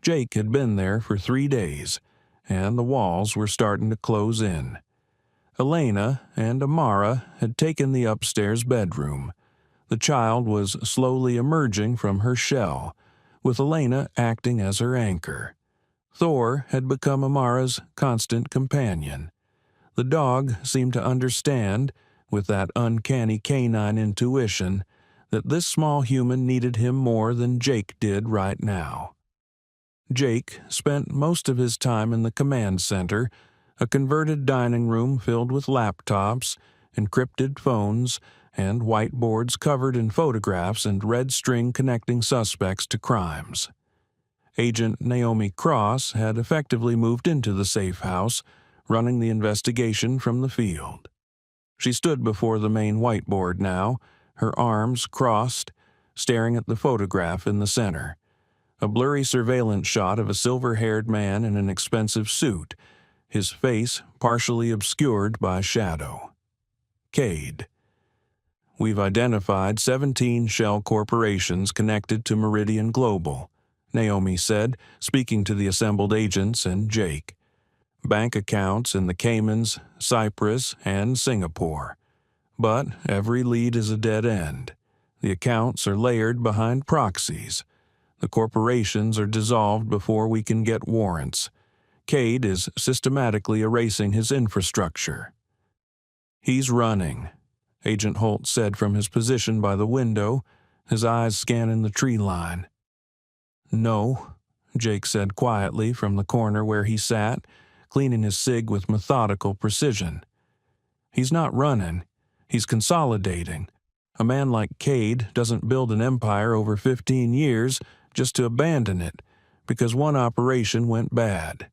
Jake had been there for 3 days, and the walls were starting to close in. Elena and Amara had taken the upstairs bedroom. The child was slowly emerging from her shell, with Elena acting as her anchor. Thor had become Amara's constant companion. The dog seemed to understand, with that uncanny canine intuition, that this small human needed him more than Jake did right now. Jake spent most of his time in the command center, a converted dining room filled with laptops, encrypted phones, and whiteboards covered in photographs and red string connecting suspects to crimes. Agent Naomi Cross had effectively moved into the safe house, running the investigation from the field. She stood before the main whiteboard now, her arms crossed, staring at the photograph in the center. A blurry surveillance shot of a silver-haired man in an expensive suit, his face partially obscured by shadow. Kade. "We've identified 17 shell corporations connected to Meridian Global," Naomi said, speaking to the assembled agents and Jake. "Bank accounts in the Caymans, Cyprus, and Singapore. But every lead is a dead end. The accounts are layered behind proxies. The corporations are dissolved before we can get warrants. Kade is systematically erasing his infrastructure." "He's running," Agent Holt said from his position by the window, his eyes scanning the tree line. "No," Jake said quietly from the corner where he sat, cleaning his cig with methodical precision. "He's not running. He's consolidating. A man like Kade doesn't build an empire over 15 years just to abandon it because one operation went bad.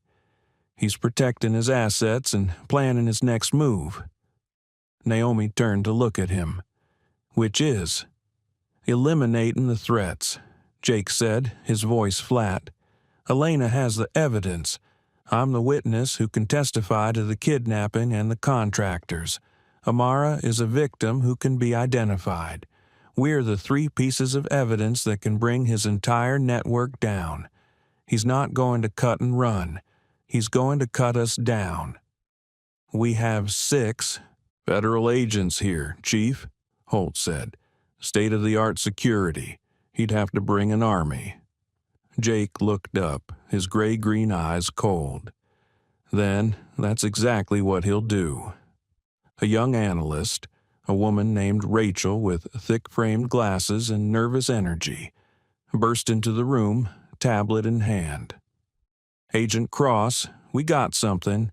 He's protecting his assets and planning his next move." Naomi turned to look at him. "Which is?" "Eliminating the threats," Jake said, his voice flat. "Elena has the evidence. I'm the witness who can testify to the kidnapping and the contractors. Amara is a victim who can be identified. We're the 3 pieces of evidence that can bring his entire network down. He's not going to cut and run. He's going to cut us down." "We have 6 federal agents here, Chief," Holt said. "State-of-the-art security. He'd have to bring an army." Jake looked up, his gray-green eyes cold. Then, that's exactly what he'll do. A young analyst, a woman named Rachel with thick-framed glasses and nervous energy, burst into the room, tablet in hand. "Agent Cross, we got something.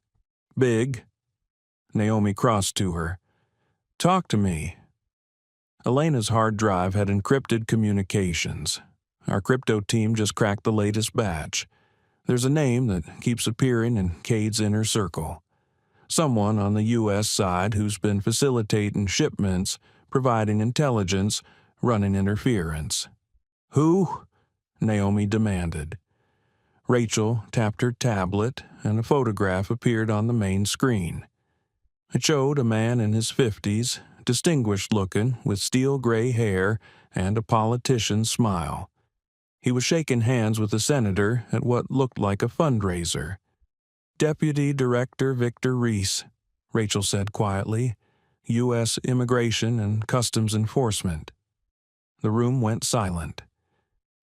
Big." Naomi crossed to her. "Talk to me." Elena's hard drive had encrypted communications. Our crypto team just cracked the latest batch. There's a name that keeps appearing in Kade's inner circle. Someone on the U.S. side who's been facilitating shipments, providing intelligence, running interference. "Who?" Naomi demanded. Rachel tapped her tablet, and a photograph appeared on the main screen. It showed a man in his 50s, distinguished-looking, with steel-gray hair and a politician's smile. He was shaking hands with a senator at what looked like a fundraiser. "Deputy Director Victor Reese," Rachel said quietly, "U.S. Immigration and Customs Enforcement." The room went silent.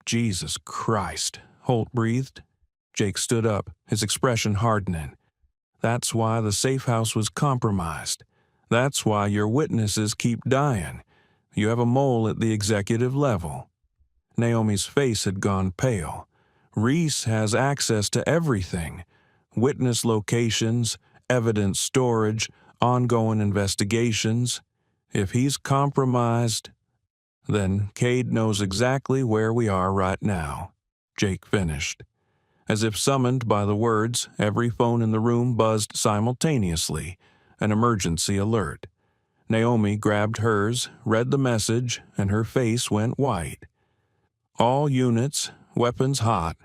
"Jesus Christ," Holt breathed. Jake stood up, his expression hardening. "That's why the safe house was compromised. That's why your witnesses keep dying. You have a mole at the executive level." Naomi's face had gone pale. "Reese has access to everything. Witness locations, evidence storage, ongoing investigations. If he's compromised, then Kade knows exactly where we are right now," Jake finished. As if summoned by the words, every phone in the room buzzed simultaneously, an emergency alert. Naomi grabbed hers, read the message, and her face went white. "All units, weapons hot.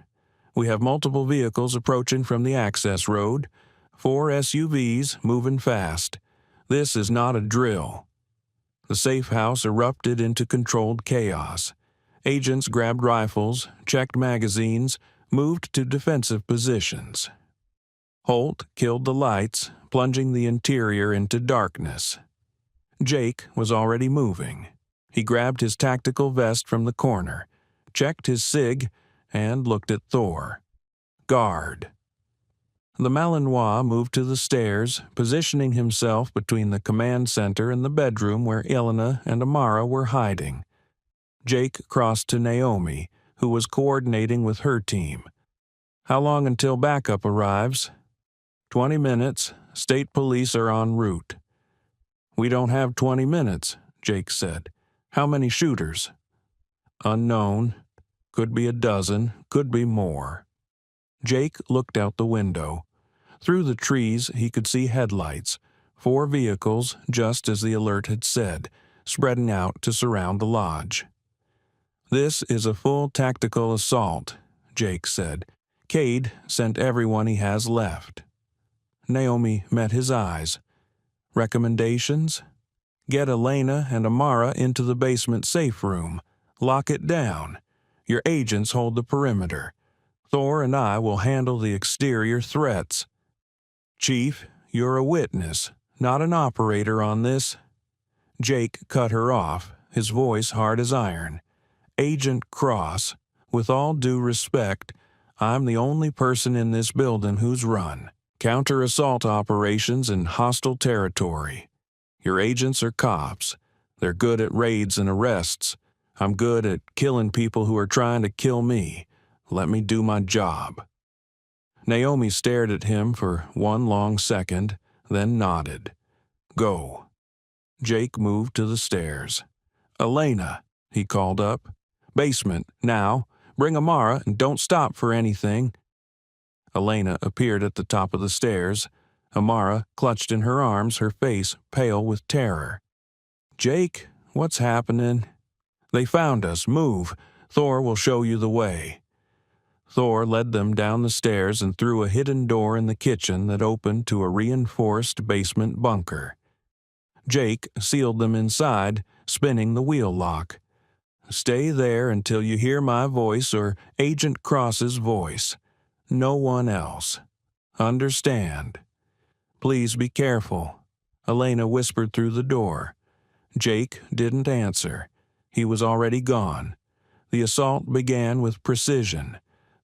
We have multiple vehicles approaching from the access road. 4 SUVs moving fast. This is not a drill." The safe house erupted into controlled chaos. Agents grabbed rifles, checked magazines, moved to defensive positions. Holt killed the lights, plunging the interior into darkness. Jake was already moving. He grabbed his tactical vest from the corner, checked his SIG, and looked at Thor. "Guard." The Malinois moved to the stairs, positioning himself between the command center and the bedroom where Elena and Amara were hiding. Jake crossed to Naomi, who was coordinating with her team. "How long until backup arrives?" 20 minutes. State police are en route." "We don't have 20 minutes, Jake said. "How many shooters?" "Unknown. Could be a dozen, could be more." Jake looked out the window. Through the trees he could see headlights, 4 vehicles, just as the alert had said, spreading out to surround the lodge. "This is a full tactical assault," Jake said. "Kade sent everyone he has left." Naomi met his eyes. "Recommendations?" "Get Elena and Amara into the basement safe room. Lock it down. Your agents hold the perimeter. Thor and I will handle the exterior threats." "Chief, you're a witness, not an operator on this." Jake cut her off, his voice hard as iron. "Agent Cross, with all due respect, I'm the only person in this building who's run counter-assault operations in hostile territory. Your agents are cops. They're good at raids and arrests. I'm good at killing people who are trying to kill me. Let me do my job." Naomi stared at him for one long second, then nodded. "Go." Jake moved to the stairs. "Elena," he called up. "Basement, now. Bring Amara and don't stop for anything." Elena appeared at the top of the stairs. Amara clutched in her arms, her face pale with terror. "Jake, what's happening?" "They found us. Move. Thor will show you the way." Thor led them down the stairs and through a hidden door in the kitchen that opened to a reinforced basement bunker. Jake sealed them inside, spinning the wheel lock. "Stay there until you hear my voice or Agent Cross's voice. No one else. Understand?" "Please be careful," Elena whispered through the door. Jake didn't answer. He was already gone. The assault began with precision.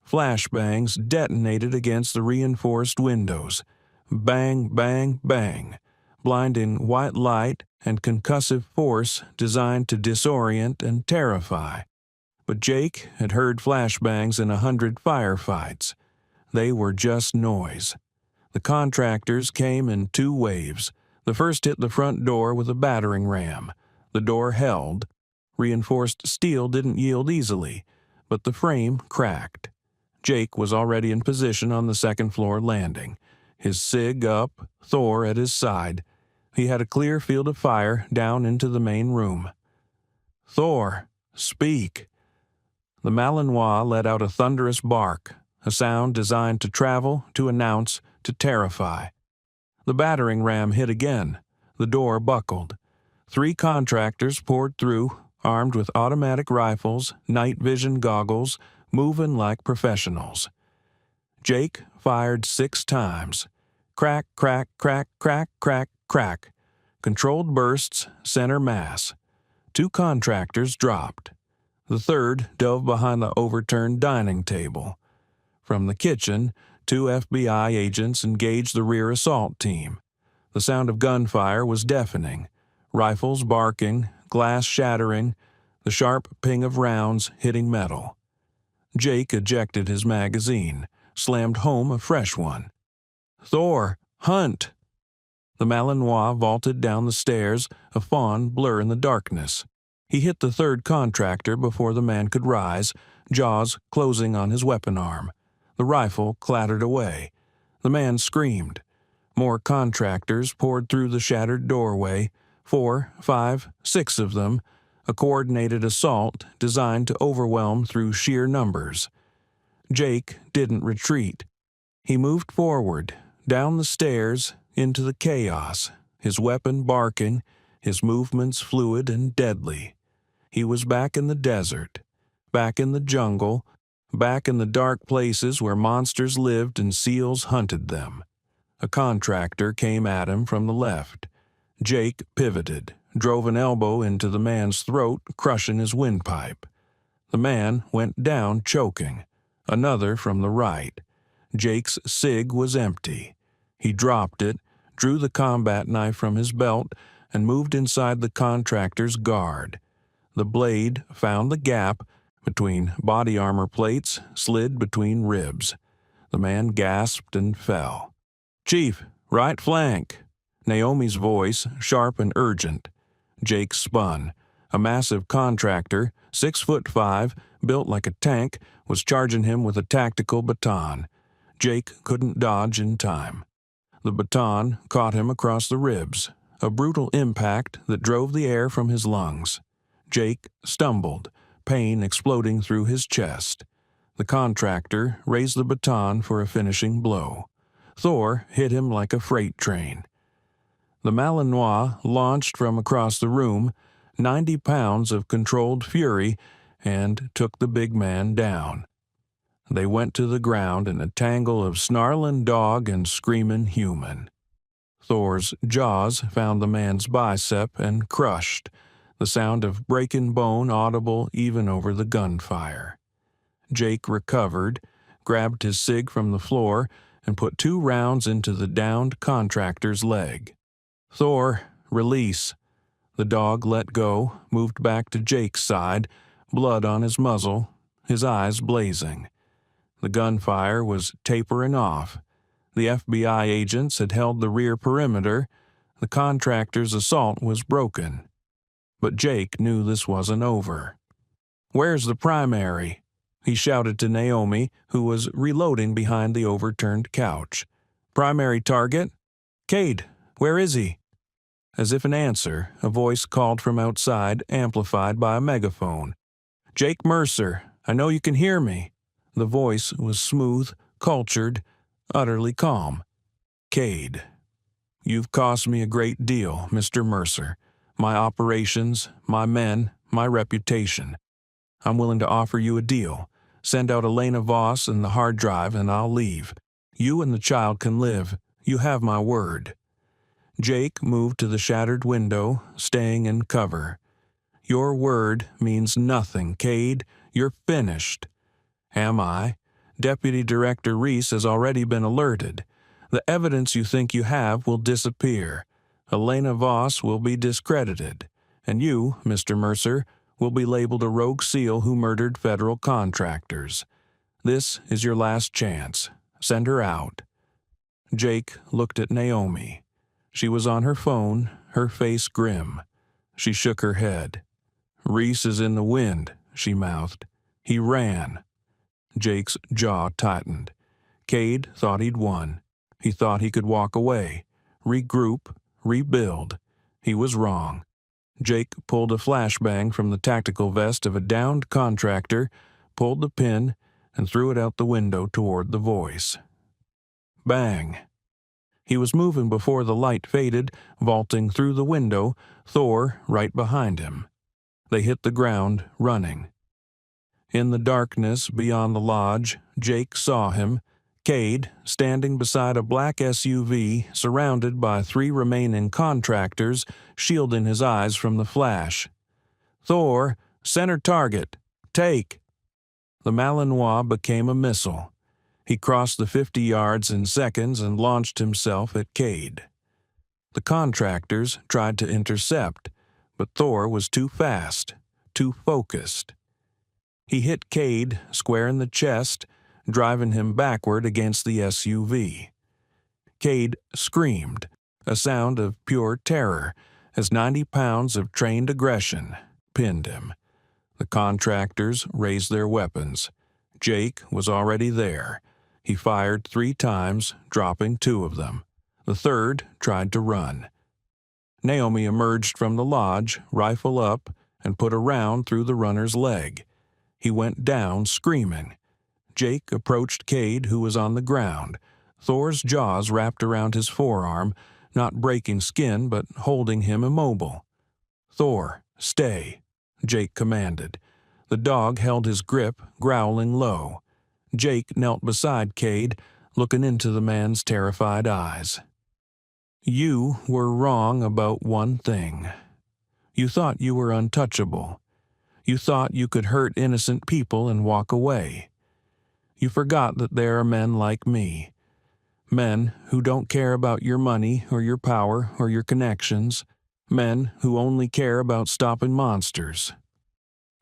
Flashbangs detonated against the reinforced windows. Bang, bang, bang. Blinding white light and concussive force designed to disorient and terrify. But Jake had heard flashbangs in 100 firefights. They were just noise. The contractors came in 2 waves. The first hit the front door with a battering ram. The door held. Reinforced steel didn't yield easily, but the frame cracked. Jake was already in position on the second-floor landing, his SIG up, Thor at his side. He had a clear field of fire down into the main room. "Thor, speak." The Malinois let out a thunderous bark, a sound designed to travel, to announce, to terrify. The battering ram hit again. The door buckled. 3 contractors poured through, armed with automatic rifles, night vision goggles, moving like professionals. Jake fired 6 times. Crack, crack, crack, crack, crack, crack. Controlled bursts, center mass. 2 contractors dropped. The third dove behind the overturned dining table. From the kitchen, 2 FBI agents engaged the rear assault team. The sound of gunfire was deafening. Rifles barking, glass shattering, the sharp ping of rounds hitting metal. Jake ejected his magazine, slammed home a fresh one. "Thor, hunt!" The Malinois vaulted down the stairs, a fawn blur in the darkness. He hit the third contractor before the man could rise, jaws closing on his weapon arm. The rifle clattered away. The man screamed. More contractors poured through the shattered doorway, 4, 5, 6 of them, a coordinated assault designed to overwhelm through sheer numbers. Jake didn't retreat. He moved forward, down the stairs, into the chaos, his weapon barking, his movements fluid and deadly. He was back in the desert, back in the jungle, back in the dark places where monsters lived and seals hunted them. A contractor came at him from the left. Jake pivoted, drove an elbow into the man's throat, crushing his windpipe. The man went down choking. Another from the right. Jake's SIG was empty. He dropped it, drew the combat knife from his belt, and moved inside the contractor's guard. The blade found the gap between body armor plates, slid between ribs. The man gasped and fell. "Chief, right flank." Naomi's voice, sharp and urgent. Jake spun. A massive contractor, 6'5", built like a tank, was charging him with a tactical baton. Jake couldn't dodge in time. The baton caught him across the ribs, a brutal impact that drove the air from his lungs. Jake stumbled, pain exploding through his chest. The contractor raised the baton for a finishing blow. Thor hit him like a freight train. The Malinois launched from across the room, 90 pounds of controlled fury, and took the big man down. They went to the ground in a tangle of snarling dog and screaming human. Thor's jaws found the man's bicep and crushed, the sound of breaking bone audible even over the gunfire. Jake recovered, grabbed his SIG from the floor, and put 2 rounds into the downed contractor's leg. "Thor, release." The dog let go, moved back to Jake's side, blood on his muzzle, his eyes blazing. The gunfire was tapering off. The FBI agents had held the rear perimeter. The contractor's assault was broken. But Jake knew this wasn't over. "Where's the primary?" he shouted to Naomi, who was reloading behind the overturned couch. "Primary target? Kade, where is he?" As if in answer, a voice called from outside, amplified by a megaphone. "Jake Mercer, I know you can hear me." The voice was smooth, cultured, utterly calm. "Kade, you've cost me a great deal, Mr. Mercer. My operations, my men, my reputation. I'm willing to offer you a deal. Send out Elena Voss and the hard drive and I'll leave. You and the child can live. You have my word." Jake moved to the shattered window, staying in cover. "Your word means nothing, Kade. You're finished." "Am I? Deputy Director Reese has already been alerted. The evidence you think you have will disappear. Elena Voss will be discredited. And you, Mr. Mercer, will be labeled a rogue SEAL who murdered federal contractors. This is your last chance. Send her out." Jake looked at Naomi. She was on her phone, her face grim. She shook her head. "Reese is in the wind," she mouthed. "He ran." Jake's jaw tightened. Kade thought he'd won. He thought he could walk away, regroup, rebuild. He was wrong. Jake pulled a flashbang from the tactical vest of a downed contractor, pulled the pin, and threw it out the window toward the voice. Bang! He was moving before the light faded, vaulting through the window, Thor right behind him. They hit the ground, running. In the darkness beyond the lodge, Jake saw him, Kade, standing beside a black SUV surrounded by 3 remaining contractors, shielding his eyes from the flash. "Thor, center target. Take!" The Malinois became a missile. He crossed the 50 yards in seconds and launched himself at Kade. The contractors tried to intercept, but Thor was too fast, too focused. He hit Kade square in the chest, driving him backward against the SUV. Kade screamed, a sound of pure terror, as 90 pounds of trained aggression pinned him. The contractors raised their weapons. Jake was already there. He fired 3 times, dropping 2 of them. The third tried to run. Naomi emerged from the lodge, rifle up, and put a round through the runner's leg. He went down, screaming. Jake approached Kade, who was on the ground. Thor's jaws wrapped around his forearm, not breaking skin but holding him immobile. "Thor, stay," Jake commanded. The dog held his grip, growling low. Jake knelt beside Kade, looking into the man's terrified eyes. "You were wrong about one thing. You thought you were untouchable. You thought you could hurt innocent people and walk away. You forgot that there are men like me. Men who don't care about your money or your power or your connections. Men who only care about stopping monsters."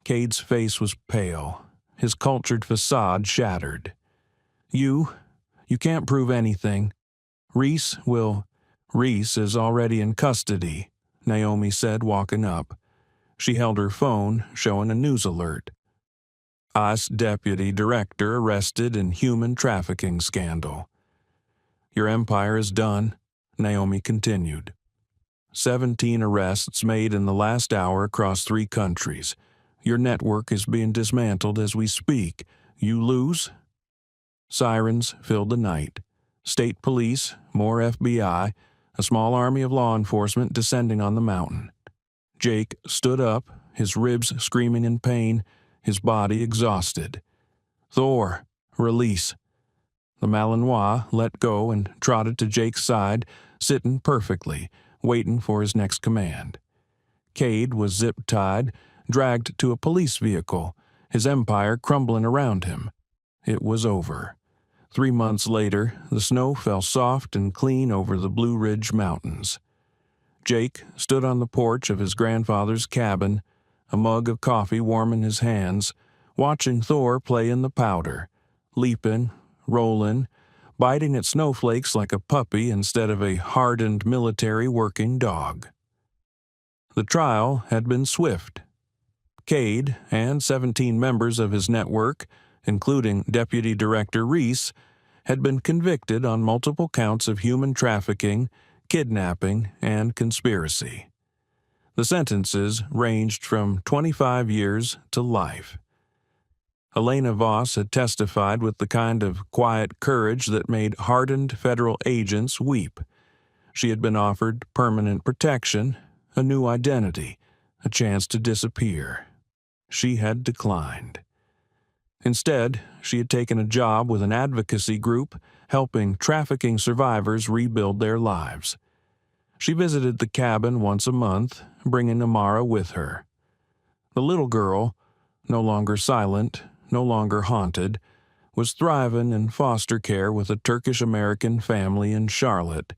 Kade's face was pale, his cultured facade shattered. You can't prove anything. Reese is already in custody," Naomi said, walking up. She held her phone, showing a news alert. "ICE Deputy Director arrested in human trafficking scandal." "Your empire is done," Naomi continued. 17 arrests made in the last hour across 3 countries. Your network is being dismantled as we speak. You lose? Sirens filled the night. State police, more FBI, a small army of law enforcement descending on the mountain. Jake stood up, his ribs screaming in pain, his body exhausted. "Thor, release." The Malinois let go and trotted to Jake's side, sitting perfectly, waiting for his next command. Kade was zip-tied, dragged to a police vehicle, his empire crumbling around him. It was over. 3 months later, the snow fell soft and clean over the Blue Ridge Mountains. Jake stood on the porch of his grandfather's cabin, a mug of coffee warm in his hands, watching Thor play in the powder, leaping, rolling, biting at snowflakes like a puppy instead of a hardened military working dog. The trial had been swift. Kade and 17 members of his network, including Deputy Director Reese, had been convicted on multiple counts of human trafficking, kidnapping, and conspiracy. The sentences ranged from 25 years to life. Elena Voss had testified with the kind of quiet courage that made hardened federal agents weep. She had been offered permanent protection, a new identity, a chance to disappear. She had declined. Instead, she had taken a job with an advocacy group helping trafficking survivors rebuild their lives. She visited the cabin once a month, bringing Amara with her. The little girl, no longer silent, no longer haunted, was thriving in foster care with a Turkish-American family in Charlotte,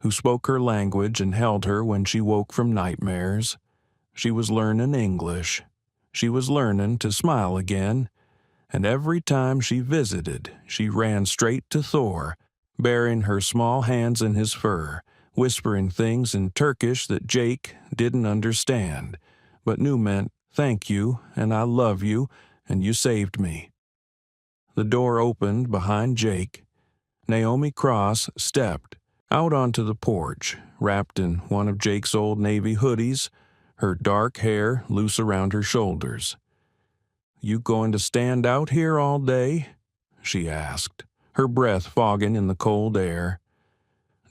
who spoke her language and held her when she woke from nightmares. She was learning English. She was learning to smile again, and every time she visited, she ran straight to Thor, burying her small hands in his fur, whispering things in Turkish that Jake didn't understand, but knew meant thank you and I love you and you saved me. The door opened behind Jake. Naomi Cross stepped out onto the porch, wrapped in one of Jake's old Navy hoodies, her dark hair loose around her shoulders. "You going to stand out here all day?" she asked, her breath fogging in the cold air.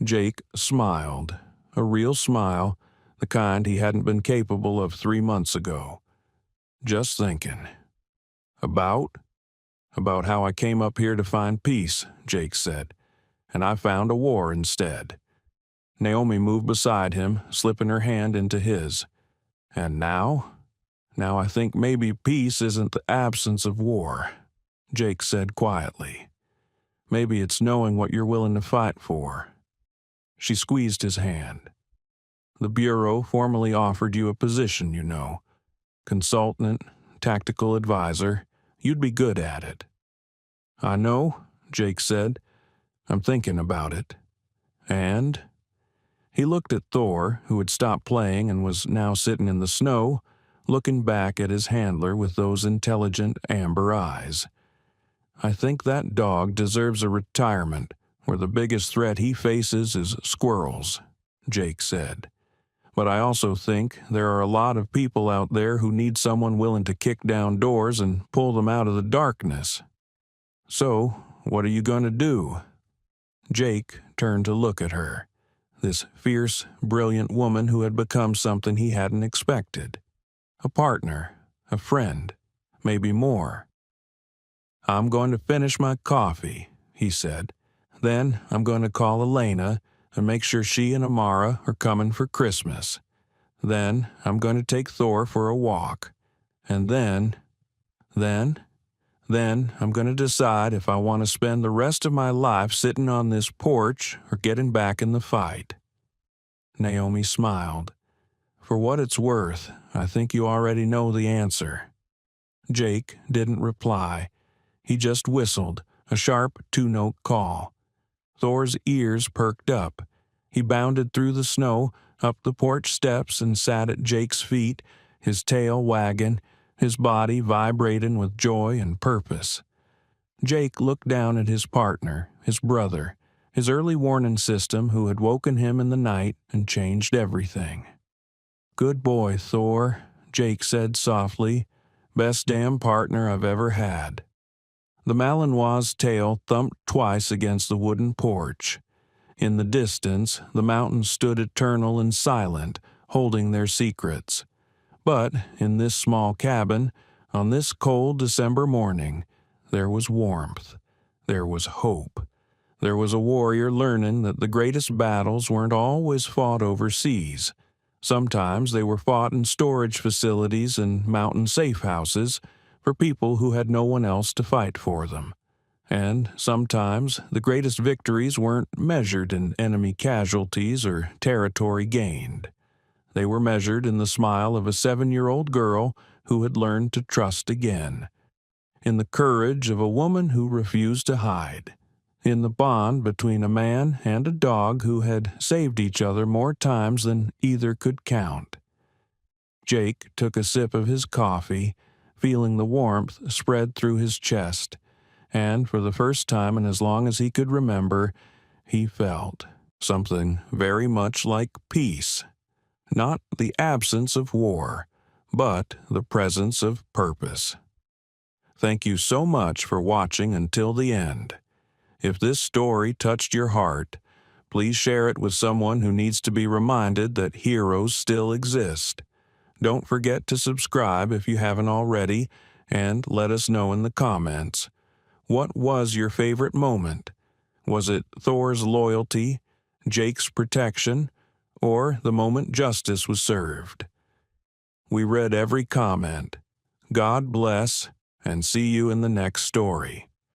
Jake smiled, a real smile, the kind he hadn't been capable of 3 months ago. "Just thinking." About how I came up here to find peace," Jake said, "and I found a war instead." Naomi moved beside him, slipping her hand into his. "And now I think maybe peace isn't the absence of war," Jake said quietly. "Maybe it's knowing what you're willing to fight for." She squeezed his hand. "The Bureau formally offered you a position, you know. Consultant, tactical advisor. You'd be good at it." "I know," Jake said. "I'm thinking about it." "And?" He looked at Thor, who had stopped playing and was now sitting in the snow, looking back at his handler with those intelligent amber eyes. "I think that dog deserves a retirement where the biggest threat he faces is squirrels," Jake said. "But I also think there are a lot of people out there who need someone willing to kick down doors and pull them out of the darkness. So, what are you going to do?" Jake turned to look at her, this fierce, brilliant woman who had become something he hadn't expected. A partner, a friend, maybe more. "I'm going to finish my coffee," he said. "Then I'm going to call Elena and make sure she and Amara are coming for Christmas. Then I'm going to take Thor for a walk. And then I'm going to decide if I want to spend the rest of my life sitting on this porch or getting back in the fight." Naomi smiled. "For what it's worth, I think you already know the answer." Jake didn't reply. He just whistled, a sharp two-note call. Thor's ears perked up. He bounded through the snow, up the porch steps, and sat at Jake's feet, his tail wagging, his body vibrating with joy and purpose. Jake looked down at his partner, his brother, his early warning system who had woken him in the night and changed everything. "Good boy, Thor," Jake said softly. "Best damn partner I've ever had." The Malinois' tail thumped twice against the wooden porch. In the distance, the mountains stood eternal and silent, holding their secrets. But in this small cabin, on this cold December morning, there was warmth. There was hope. There was a warrior learning that the greatest battles weren't always fought overseas. Sometimes they were fought in storage facilities and mountain safe houses for people who had no one else to fight for them. And sometimes the greatest victories weren't measured in enemy casualties or territory gained. They were measured in the smile of a 7-year-old girl who had learned to trust again, in the courage of a woman who refused to hide, in the bond between a man and a dog who had saved each other more times than either could count. Jake took a sip of his coffee, feeling the warmth spread through his chest, and for the first time in as long as he could remember, he felt something very much like peace. Not the absence of war, but the presence of purpose. Thank you so much for watching until the end. If this story touched your heart, please share it with someone who needs to be reminded that heroes still exist. Don't forget to subscribe if you haven't already, and let us know in the comments. What was your favorite moment? Was it Thor's loyalty, Jake's protection, or the moment justice was served? We read every comment. God bless, and see you in the next story.